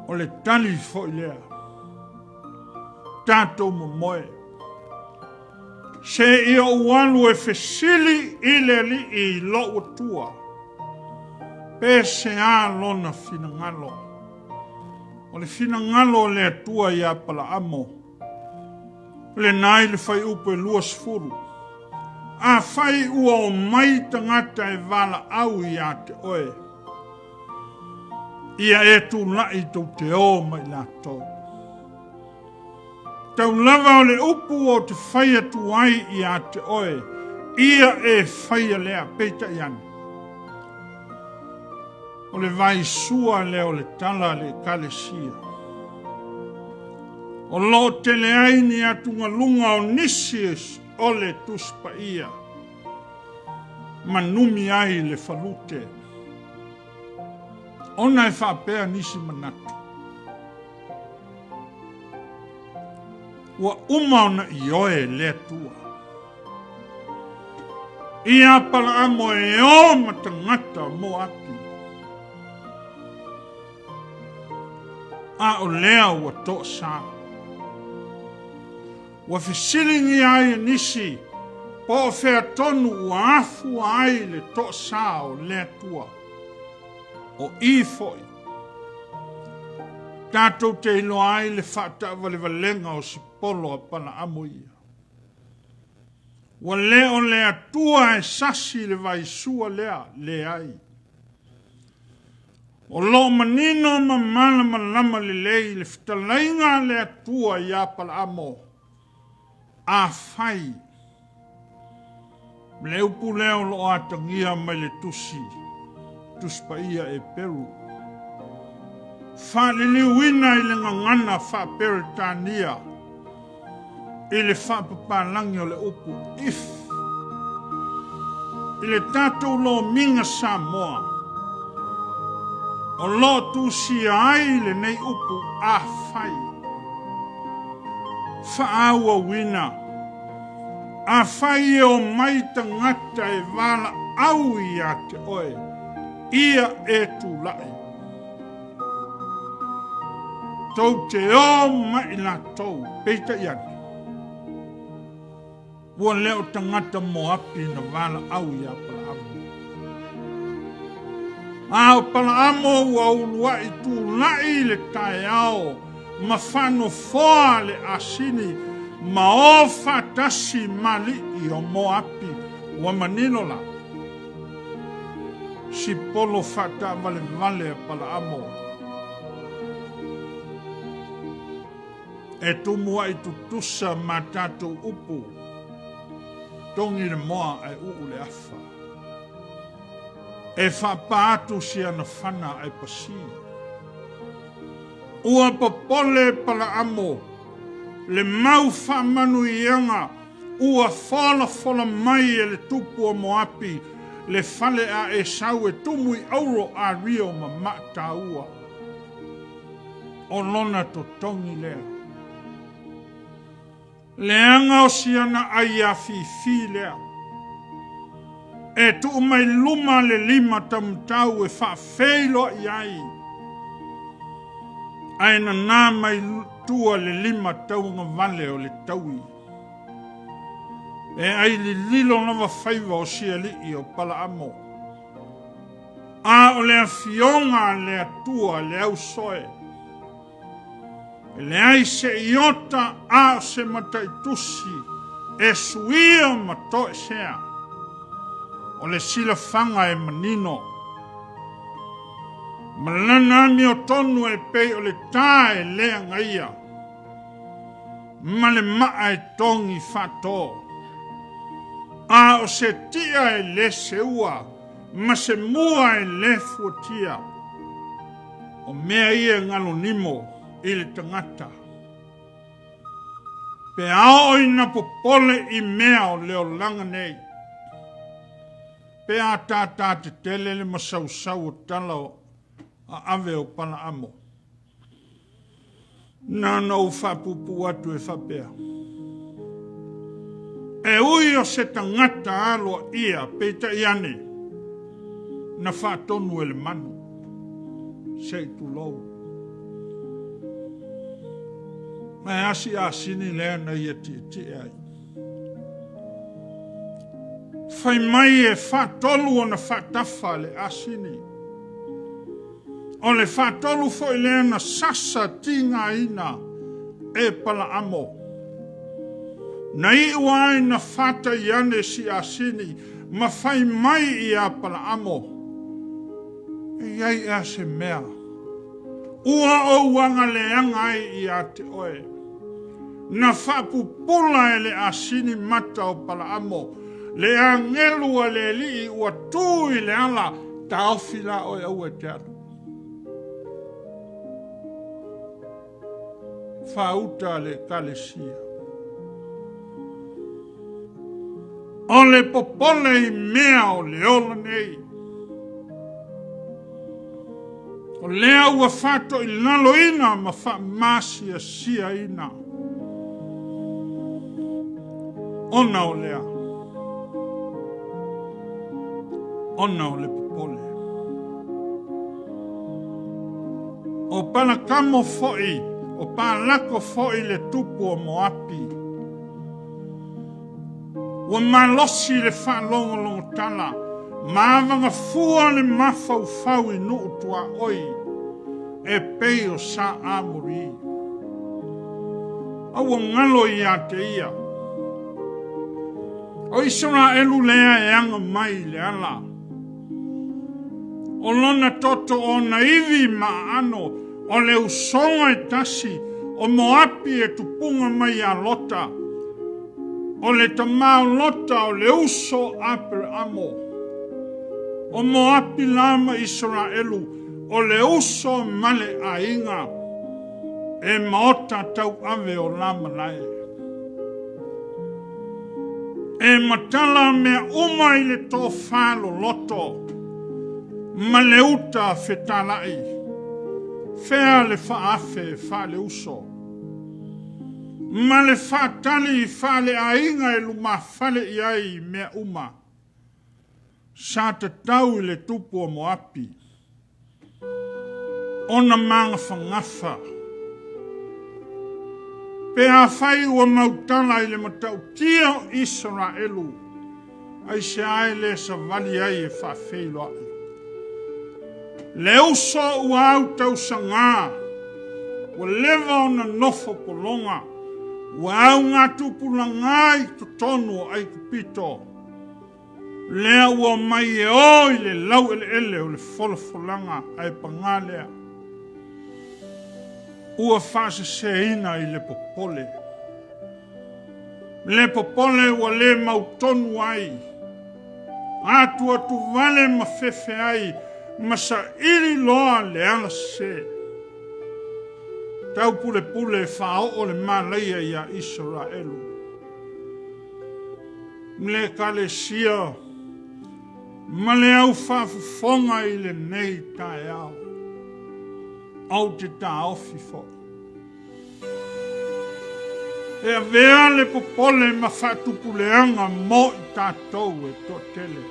O le tali fo i lea. Tātou momoe. Se i o walu e whesili i le li i lo utua. Pe se a lona fina ngalo. O le fina ngalo le atua i a pala amo. Le nai le fai upe luas furu. A fai ua o mai tangata e wala au i a te oe. Ia e tu lai tau te o mai la tau. Tau lava o le upu o te fai atu ai i a te oe. Ia e fai a lea peita iani. O le vai sua leo le tala le kalesia. O lo te le aini atunga lunga o nisies o le tuspa ia. Manumi ai le falute. Ona e whapea nisi manatu. Ua umauna i oe le atua. Ia pala amo e o matangata mo api. A o lea ua to sa. Ua fisilingi ai nisi. Po o fea tonu ua afu ai le to sa o lea tua. O i foi. Tātou te ilo ai le whata wale walenga o sipolo a pana amo ia. Ua leo lea tua e sasi le vai sua lea le ai. O lo manino ma mana malama le lei le fitalainga le atua i apala amo. A fai. Le upu leo lo atangia mai le tusi. Tuspa ia e Peru. Fa le liwina i le ngangana fa peritania. I le fa papalangi o le upu. If. I le tatou lo minga Samoa. O Lotu si ai le nei upu a fai. Fa aua wina. A fai e o mai tangata e wala au ia te oe, ia e tu lai. Tau te o mai la tau, peita iani. Ua leo tangata mo api na wala au ia pala amo. Ao pala amo ua ulua i tu lai le tae ao, ma whano foa le asini, ma o fatasi mali i o mo api, ua manino la. Si polo fata vale vale pala amo. E tumua i tutusa ma tatou upu, tongi le moa ai uu le afa. E whapātu si ana whana ai pasi. Ua popole pala amo, le mau whamanuianga, ua whala mai e le tupu o Moapi, le whale a e sau e tumu i auro a rio ma mata ua. O lona to tongi lea. Leanga o siana ai a fi lea. E tu mai luma le lima tamtau e wha feilo i ai. Aina nā mai tua le lima taunga vale o le taui. E ai li lilo nawa whaiva o sia li i o pala amo. A o lea fionga lea tua le au soe. E le ai se iota a o se mataitusi e suia matoe sea. O le sila fanga e manino. Malana mi o tonu e pei o le tae lea ngaia. Ma le maa e tongi fato. A o se tia e le seua, ma se mua e le fuatia. O mea ia ngalo nimo i le tangata. Pe ao ina popole i mea o leo langa nei. Pe a tata te tele le masau o tala a ave o pala amo. Nana u whapupu atu e whapea. E ui o se tangata alo ia peita iane. Na whatonu e le manu. Se tu lou. Mai asi asini lea na ia ti ai. Fai mai e whatolu o na whatafa le asini. O le whatolu fo lea na sasa tinga ina e pala amo. Na i uai na whata iane si asini, ma fai mai i a pala amo. E iai a se mea. Ua o wanga leanga i a te oe. Na whapupula e le asini mata o pala amo. Le angelua le li ua tui le ala taofila oe au e te atu. Whauta le kalesia. O le popole i mea o le ola nei. O lea ua whato i lalo ina ma wha masia sia ina. Ona o lea. Ona o le popole. O pana kamo foi, o pana lako foi le tupu o Moapi. Ua malosi le whalongo tala, maavanga fua le mafau i nuu tua oi, e pei o sa amuri. Aua ngalo i a te ia. O isona elu lea e anga mai le ala. O lona toto o naivi ma ano, o le usonga e tasi, o Moapi e tupunga mai a lota. O le tamau lota o le uso aper amo. O Moapi lama Israelu, o le uso male a inga. E maota tau ave o lama lae. E matala mea uma i le tō whalo loto. Ma le uta whetalai. Whea le whaafe wha le uso. Ma le whatali whale a inga e luma whale i ai mea uma. sa te tau I le tupu o moapi. Ona manga whangafa. Pe a whai ua mautala I le matau tia o Israelu. Ai se ai le sa vali ai e whawhelo ai. Le uso ua au tau sanga. Ua lewa o na nofo polonga. Ua au ngā tupula ngai to tonu ai kupito. Lea ua mai e oi le lau ele o le wholofolanga ai pangalea. Ua whase seina I le popole. Le popole ua le mautonu ai. Atua tu vale ma fefe ai. Masa iri loa le ala se. Tau pule pule whao o le malaia ia Israelu. Le kalesia. Ma le au whafufonga I le nei tae au. Au te ta ofi fo. E a vea le popole ma whatupuleanga mo I tātou e to tele.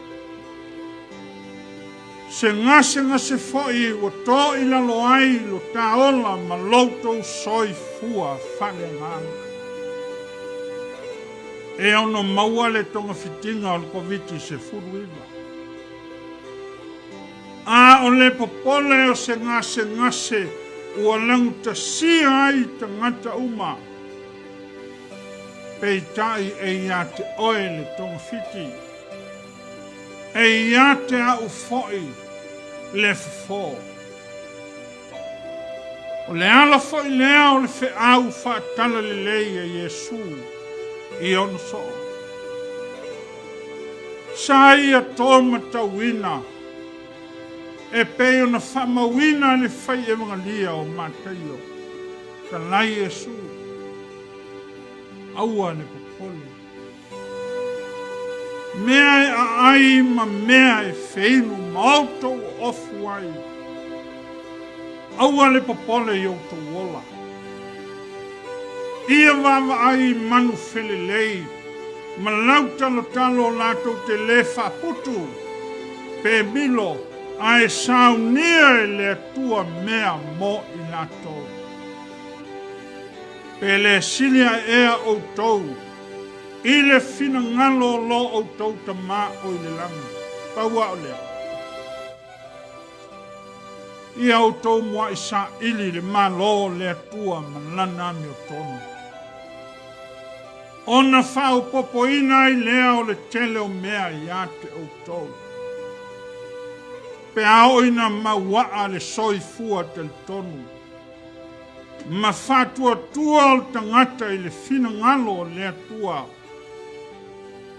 Se ngase foi o to I lalo ai lo taola ma Lotu soi fua whale ngana. E ono maua le tonga fitinga o le koviti se furuiva. A o le popole o se ngase ua languta sia ai tangata uma. Peitai e ia te oe le tonga fiti. E ia te au foi le fo. O le ala foi lea o le fe au whaatala le leia Yesu I ono so. Sa ia tōma tauina. E peo na whamawina le whai e mga lia o mātaio. Ka lai Yesu. Aua ne popole. Mea e ai ma mea e wheinu mauto o ofu ai. Aua le popole I o to wola. Ia wawa ai manu whelelei. Ma lautalo talo lato te le whaputu. Pe milo. Ai Sauniga le tua mea mo I lato. Pe le silia ea o tau. I le fina ngalo lo o tau ta ma o I le langi. Paua o lea. Ia o tau mua I sa ili le ma lo le tua malana mi o tonu. Ona whao popo ina I lea o le tele o mea I ate o tau. Pe ao ina mawaa le soifua tel tonu. Ma fatua tua o tangata I le fina ngalo le atua.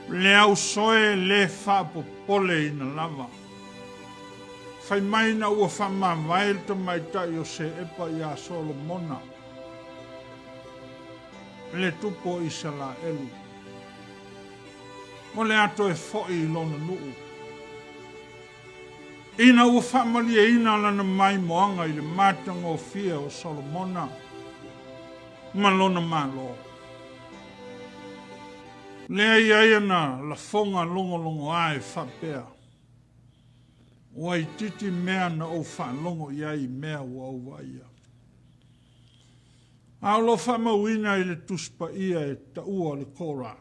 Le au soe le whapopole ina lava. Fai mai na ua whama vail ta mai tai o se epa ia Solomona. Le tupo isala elu. O le ato e foi lona nuu. Ina ua whamalia ina lana mai moanga I le matanga o fia o Solomona. Malona malo. Lea ia na la fonga longo ai whapea. Wai titi mea na o whalongo iai mea ua au waia. Aolo whamawina I le tuspa ia e taua le kora.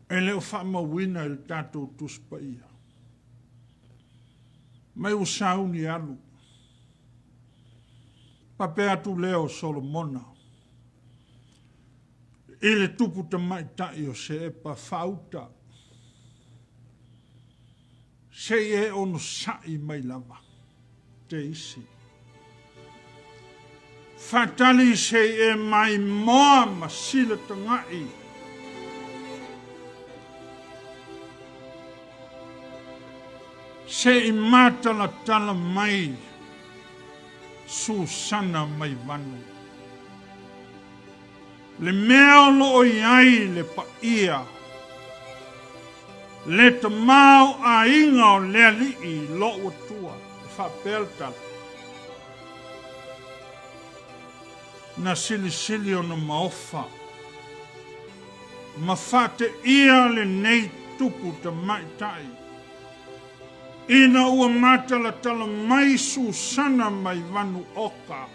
E leo whamawina I le tatou tuspa ia. Mai o sauni alu. Papea tu leo Solomona. I le tupu ta mai tai o se epa whauta. Se e ono sai mai lava. Te isi. Fatali se e mai moa ma sila tangai. Se I matala tala mai. Susana mai vanu. Le mea lo iai le pa ia. Le te mau a inga o le alii lo utua. Whapelta. Na sili o na maofa. Ma fate ia le nei tupu te maitai. Ina ua matala tala mai Susana mai vanu oka.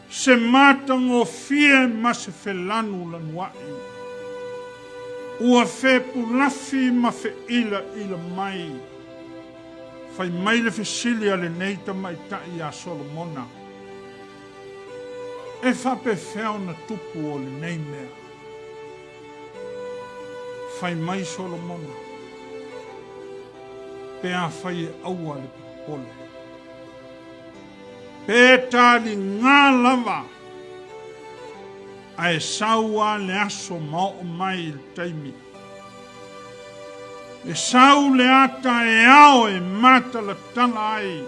Se matango fie ma se felanu lanuai. Ua fe pulafi ma fe ila mai. Fai mai le fesilia le neita maitai a Solomona. E fa pe feo na tupu o le nei mea. Fai mai Solomona. Pe a fai e aua le pole. Pe tali ngā lava. A e saua le aso mao mai il taimi. E sau le ata e ao e mata la tala ai.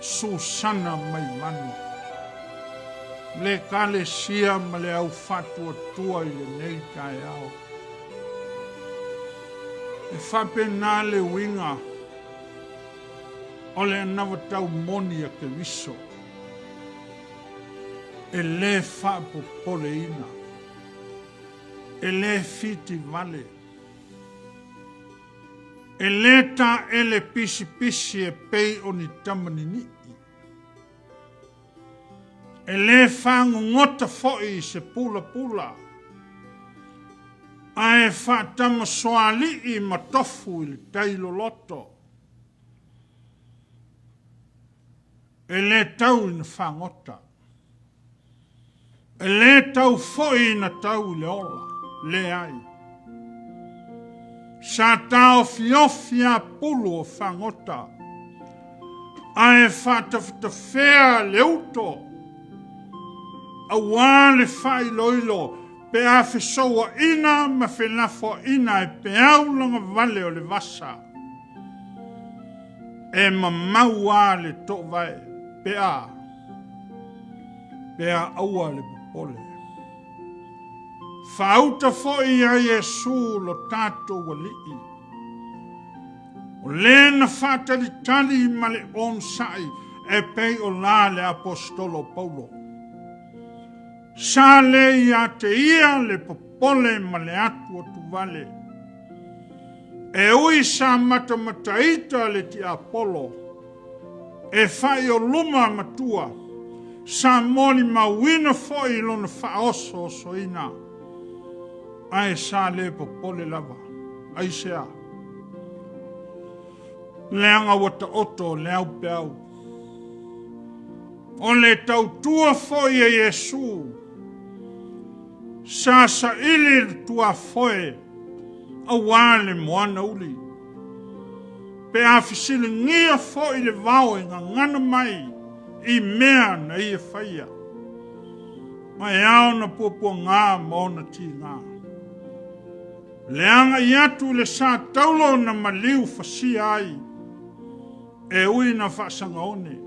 Susana mai manu. Le kale sia ma le au fatua tua i le nei tae ao. E whape nā le winga. O le anawa tau moni a ke wiso. E le whapo pole ina. E le fiti vale. E le ta ele pisi pisi e pei o ni tamani ni. E le whangu ngota foi se pula pula. A e whatama soali i matofu i le tailo loto. E le tau ina whangota. E le tau foi ina tau le ola, le ai. Sa tau fiofia pulu o whangota. A e whatawhitawhea le uto. A wale whai loilo, pe a whisoa ina ma whenafo ina e pe aulanga vale o le vasa. E ma maua le to vai, pe a aua le popole. Whauta foi a Yesu lo tato walii. O lena whatali tali ma le onsai e pei o la le apostolo Paulo. Sa le ia te ia le popole ma le atu atu vale. E ui sa matamataita le ti Apollo. E fai o luma matua. Sa moli mawina foi lona faoso soina. Ai sa le popole lava. Ai sea. Leanga wata oto leau peau. O le tau tua foi e Yesu. Sa ili tua foi. A wale moana uli. Pe a fisili ngia foi le vau e ngana mai. I mea na ia whaia. Mai au na pupua ngā maona ti ngā. Leanga i atu le sa taulo na maliu fasi ai. E ui na whaasanga one.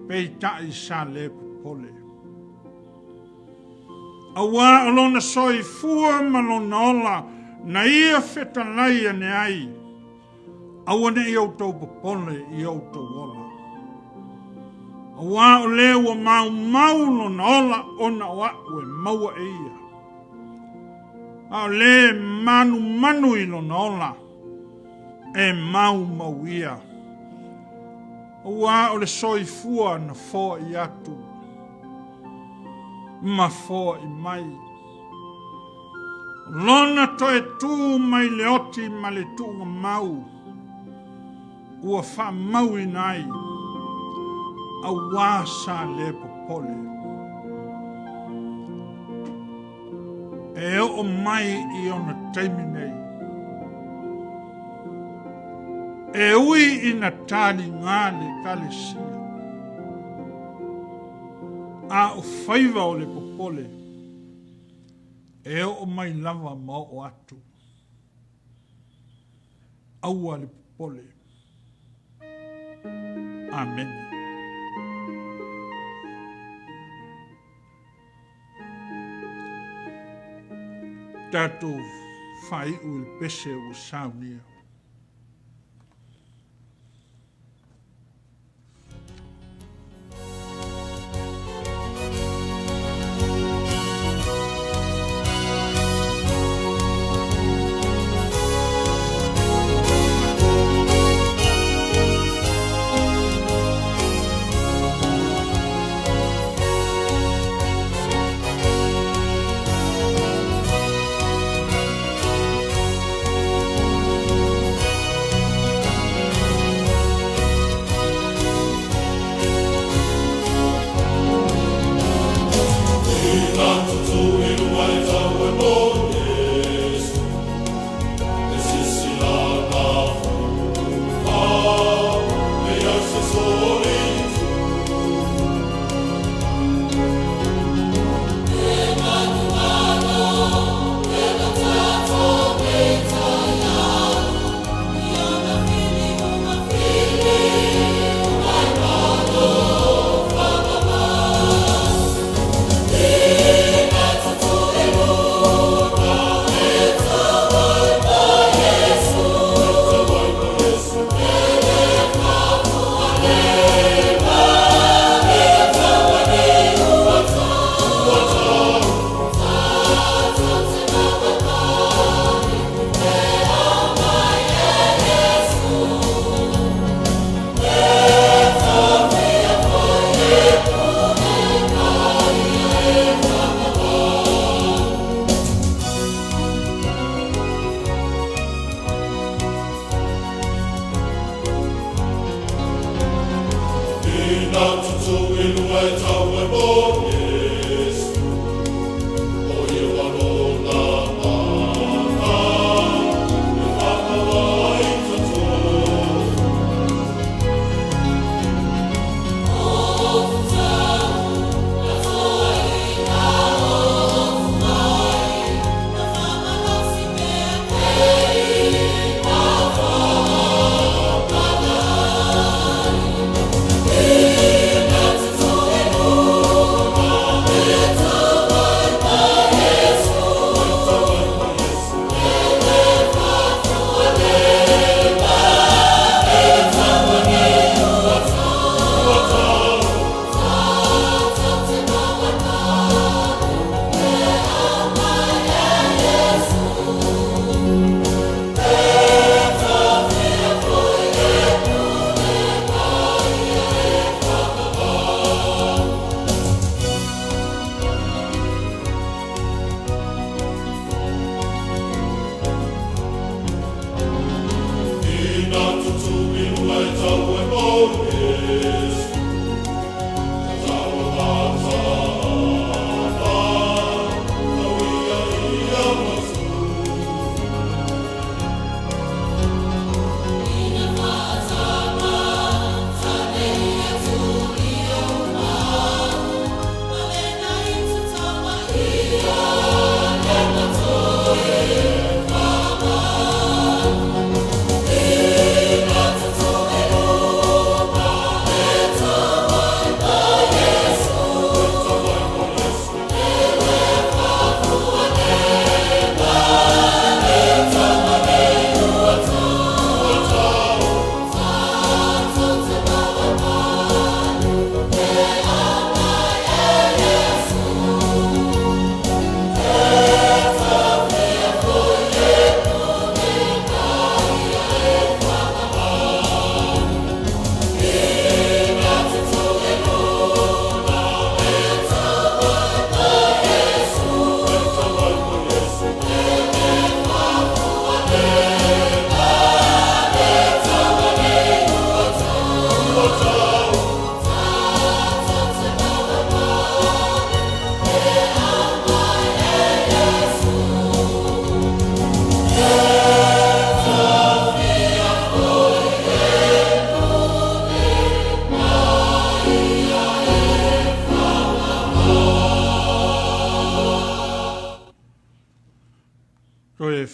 Pei tai sa le popole. Awa alona soi fua malona ola na ia whetalai ane ai. Awa ne i autou popole i autou ola. Awa o lewa mau lona ola ona wa ue maua e ia. A le manu i lona ola e mau ia. Awa o le soi fua na fo i atu. Ma fo i mai. Lona to e tu mai le oti ma le tunga mau. Ua wha mau i nai. A wasa le popole. E o mai i ona taimi nei. E ui ina tali ngā le kalesia. A o whaiva o le popole. E o mai lava ma o atu. Aua le popole. Amen. Tatou whai u il pese o Sauniga.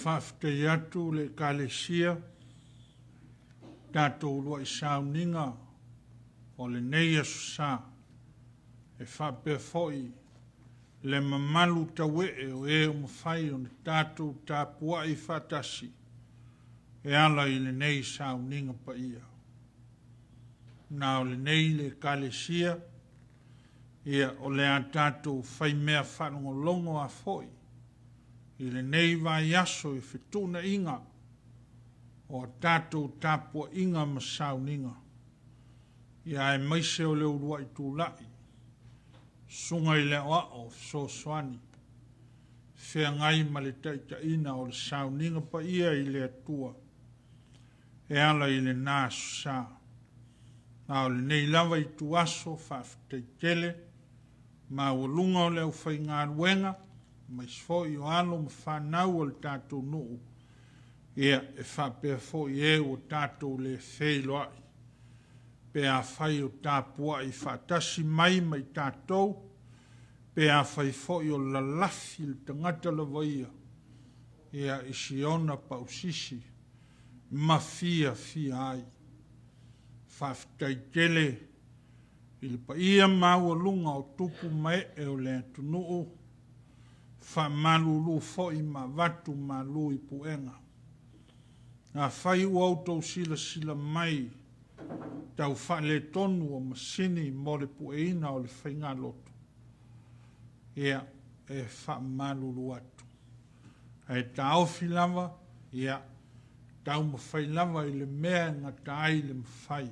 Whafte atu le kalesia, tātou lua I Sauniga, o le nei Aso Sa, e whape foi, le mamalu tawe o o mawhai o ne tātou tāpua I whatasi, e ala I le nei Sauniga pa ia. Nā o le nei le kalesia, ia o le a tātou whai mea whanongolongo a foi, I le nei vai aso I whetuna inga, o tātou tāpua inga ma Sauniga. Ia e maise o le urua I tūlai, sunga I le oa o sosoani, whea ngai ma le taita ina o le Sauniga pa ia I le atua, e ala I le nā Aso Sa. Nā o le nei lava I tu aso whafteitele, ma walunga o le au whai ngā ruenga, ma isfo I o alo ma whanau o le tātou nuu, ia e whapea fo I e o tātou le wheiloai, pe a whai o tāpua I whatasi mai mai tātou, pe a whai fo I o lalafi le tangata la vaia, ia I siona pausisi, ma fia ai. Whafteitele, I le pa ia maua lunga o tupu mai e o le atunuu, whamalulu fo I ma watu ma lui puenga. Nā whai uautou sila mai, tau whale tonu o masini mo le pueina o le whainga lotu. Ia e whamalulu atu. E tau whilawa, ia tau mawhailawa I le mea ngā tai le mawhai.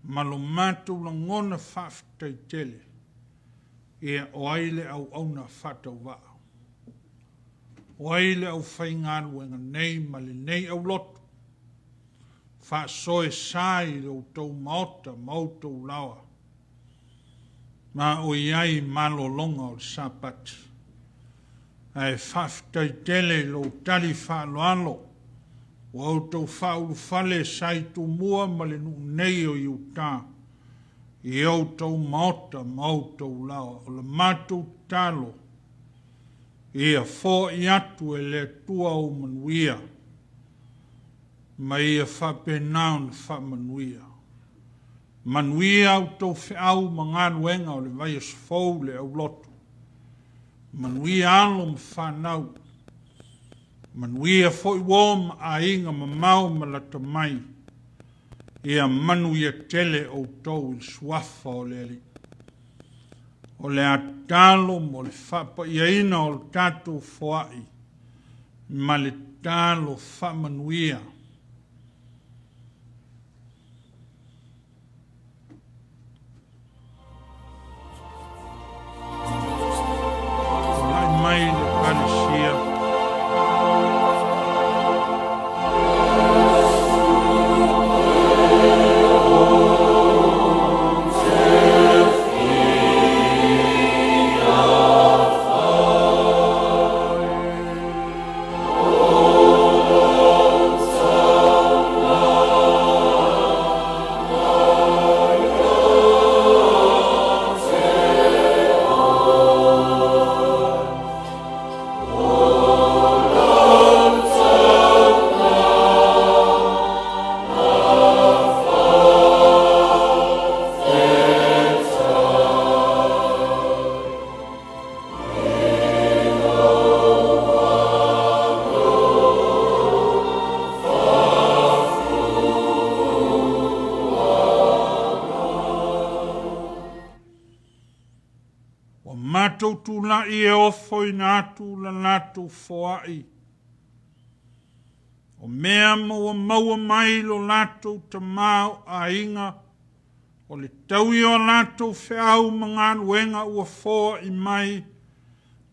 Malo mātou la ngona whafteitele, ia o aile au auna whatau wao. O aile au whaingaruenga nei ma le nei au lotu. whaasoe sai lo tau maota mautou lawa. Ma o iai malolonga o sapat. Ai whaftai tele lo tali whaaloalo. O au tau whaulu whale sai tu mua ma le nuu nei o iuta. I au tau maota mautou lawa. O le mātou talo. Ia fo i atu e le tua o manuia. Ma ia whapenau na whamanuia. Manuia au tau whiau manganuenga o le vai asfou le au lotu. Manuia alo ma whanau. Manuia fo i wom a inga ma mau ma lata mai. Ia manuia tele o tau il suafa o le ali. O le atalo mo le whapa ia ina o le tatou foai. Ma le talo whamanuia. Mai le palesia. Mātou tūla I e ofo I nātu la nātou foai. O mea maua maua mai lo nātou ta mau a inga. O le taui o nātou whiau manganuenga ua foa I mai.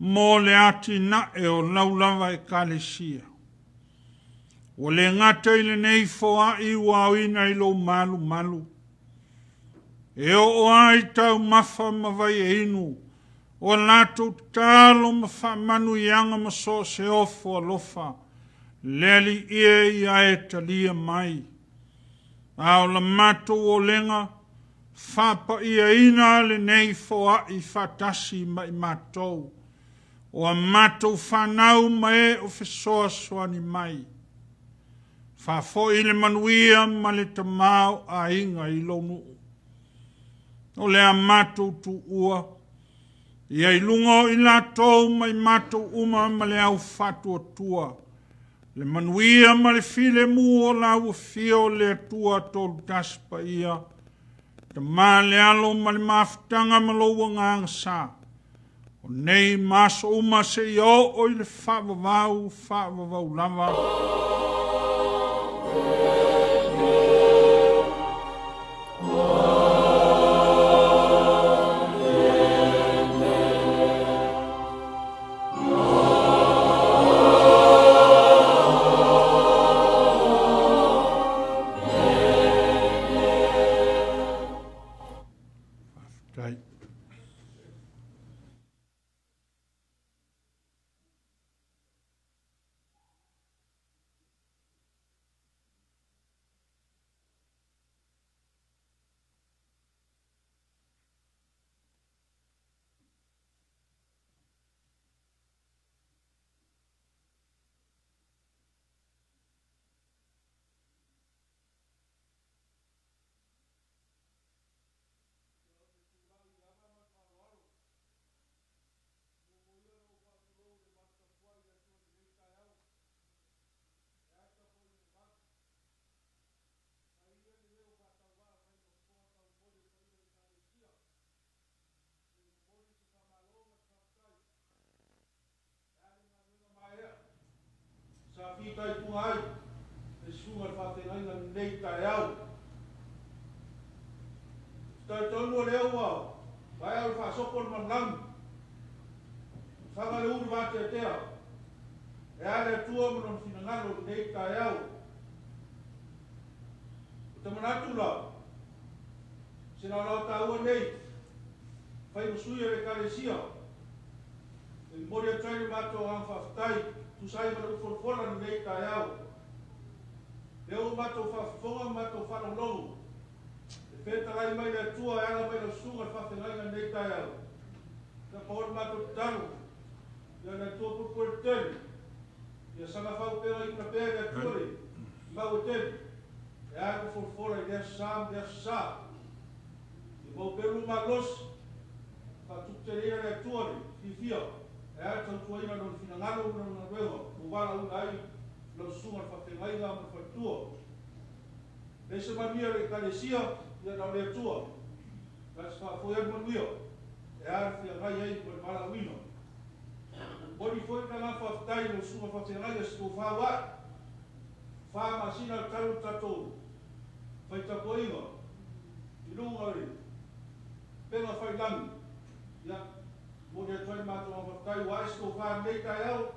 Mō le ati na e o laulawa e kalesia. O le ngata I le nei foai ua awina I lo malu malu. E o ai tau mafa mawai e inu. O lātou tālo ma whamanu ianga ma so se ofo alofa. Leli I e talia mai. Ao la mātou o lenga. Whapa ia ina le nei foa I whatasi ma I mātou. O a mātou whanau ma e o whesoa soani mai. Whafo I le manuia ma le tamau a inga I lonu. O le a mātou tu ua. Ia I lungo I la tau mai mātou uma ma le au whatua tua. Le manuia ma le file mua la ua fio le tua tolu taspa ia. Te mā le alo ma le maftanga ma lo wanga sa. O nei maso uma se I o I le whavavau lava. Fitai pungai, e sunga whatengai na nei tai au. Tai tonu leo wau, vai au whasopon manlang. Whanga le uru wate a tea. E ale tua manon finangalo nei tai au. tamanatu la. Sina la taua nei. Fai usui e kalesia. E mori a trai mato ang whaftai. Tu sai mana uforfora ni nei tai au. Leo mato whafonga mato whanonongu. E wheta lai mai na tua e ala mai na sunga whawhengai na nei tai au. Na pahor mato taru. Ia na tua pupur teni. Ia sanga whau pera i na pera ia tuare. Mau e teni. E ako forfora i dea sa. I mau peru ma los. Whatukterea ia tuare. Fifia. E ako tuaina non finangalo na ruenga. Uwala unai. Lau sunga whawhengai na mawhatua. Nese Manuia le kalesia. Ia na lea tua. Kasi whafoia Manuia. E ako whiangai ei kwa mala wino. Bodi foi ka nga whaftai no sunga whawhengai e sto whawa. Wha masina taru tatou. Whai tapo inga. I runga ri. Penga whai langi. Ia. Mori a tuai mato ang whaftai wa sto wha nei tai au.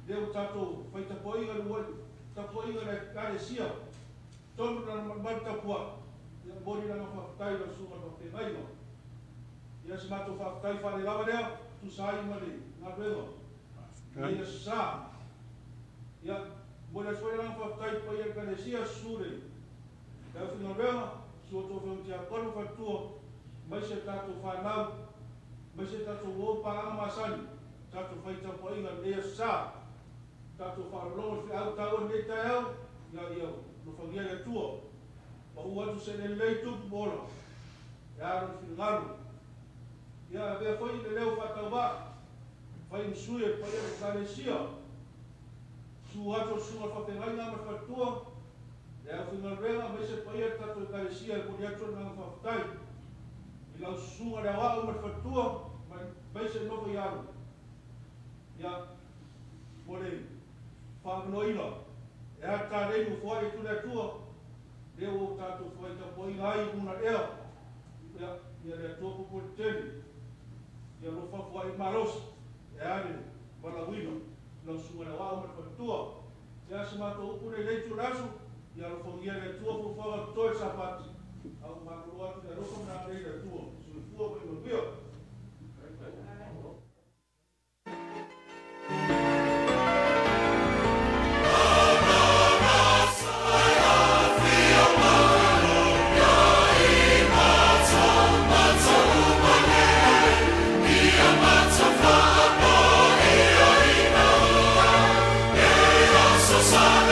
Leo tatou. Whai tapo inga luoi. Tapo inga le kalesia. Tonu na martapua. Ia mori na whaftai no sunga whawhengai no. Ia si mato whaftai whare lawa lea. Tu sai mali. Nga ruenga. Ia sa. Ia. Mora foi lang whaftai pa ia kalesia sure. Kau whina reanga. Suoto whiuntia koru whatua. Mai se tato whanau. Mai se tato wopa anga masani. Tato whaita pa inga ia sa. Tato wharolongo fi au tau nei tai au. Ia no whangia ia tua. Pa uatu se ne lei tupu bola. Ia aro whina ngaru. Ia vea foi le leo whatawa. Whai msue pa ia kalesia. Suato sunga whawhengai nga mawhatua. E au whinga renga mai se paia tato e kalesia e kuri ato nga whawhtai. I lau sunga rea wao mawhatua. Mai se nopo i aru. Ia. Mole. Whamanoina. E a tā rei mu whai e tune atua. Leo o tato whai ta poi ngai una ea. Ia. Ia rea tua pupuri teni. Ia rofa whai maros. E are. Walawina. Lau sunga rea wao mawhatua. Ia se mato upune leitu rasu. Ia lo fongia le tua fu fora toi sapati. Au makuru atu le roko na rei le tua. Sui fua ko i mawia. Sa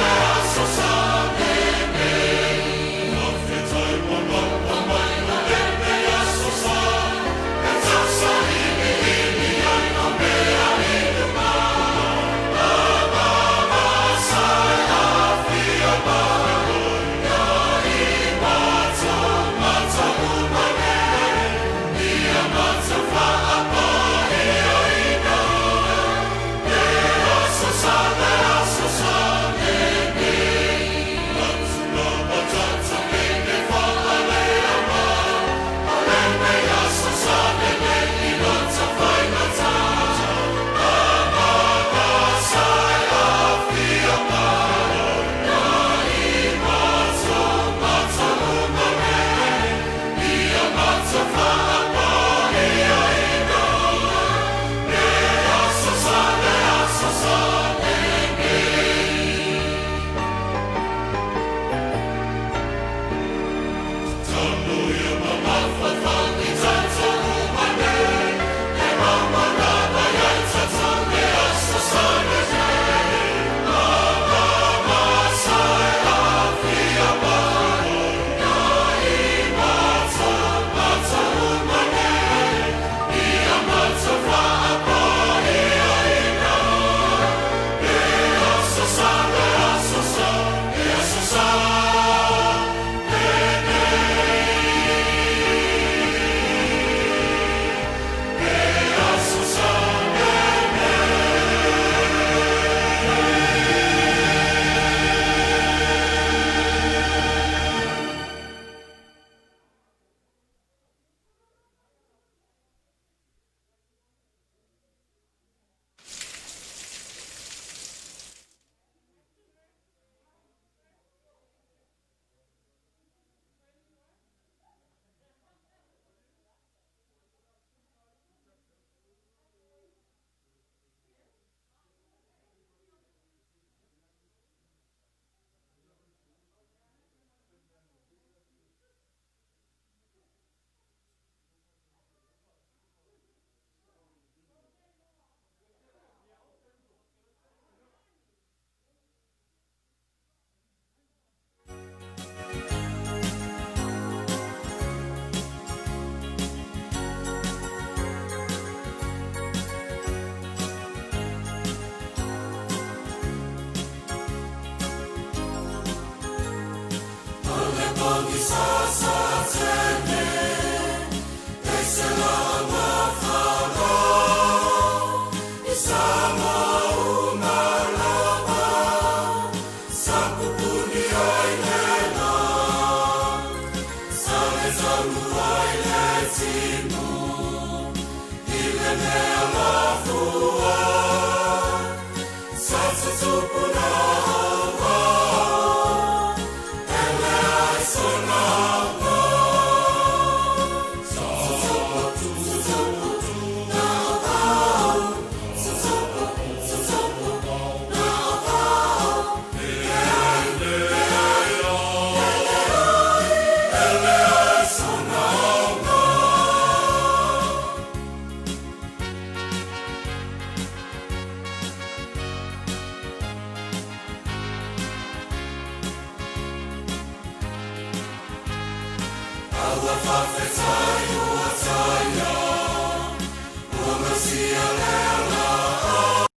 Our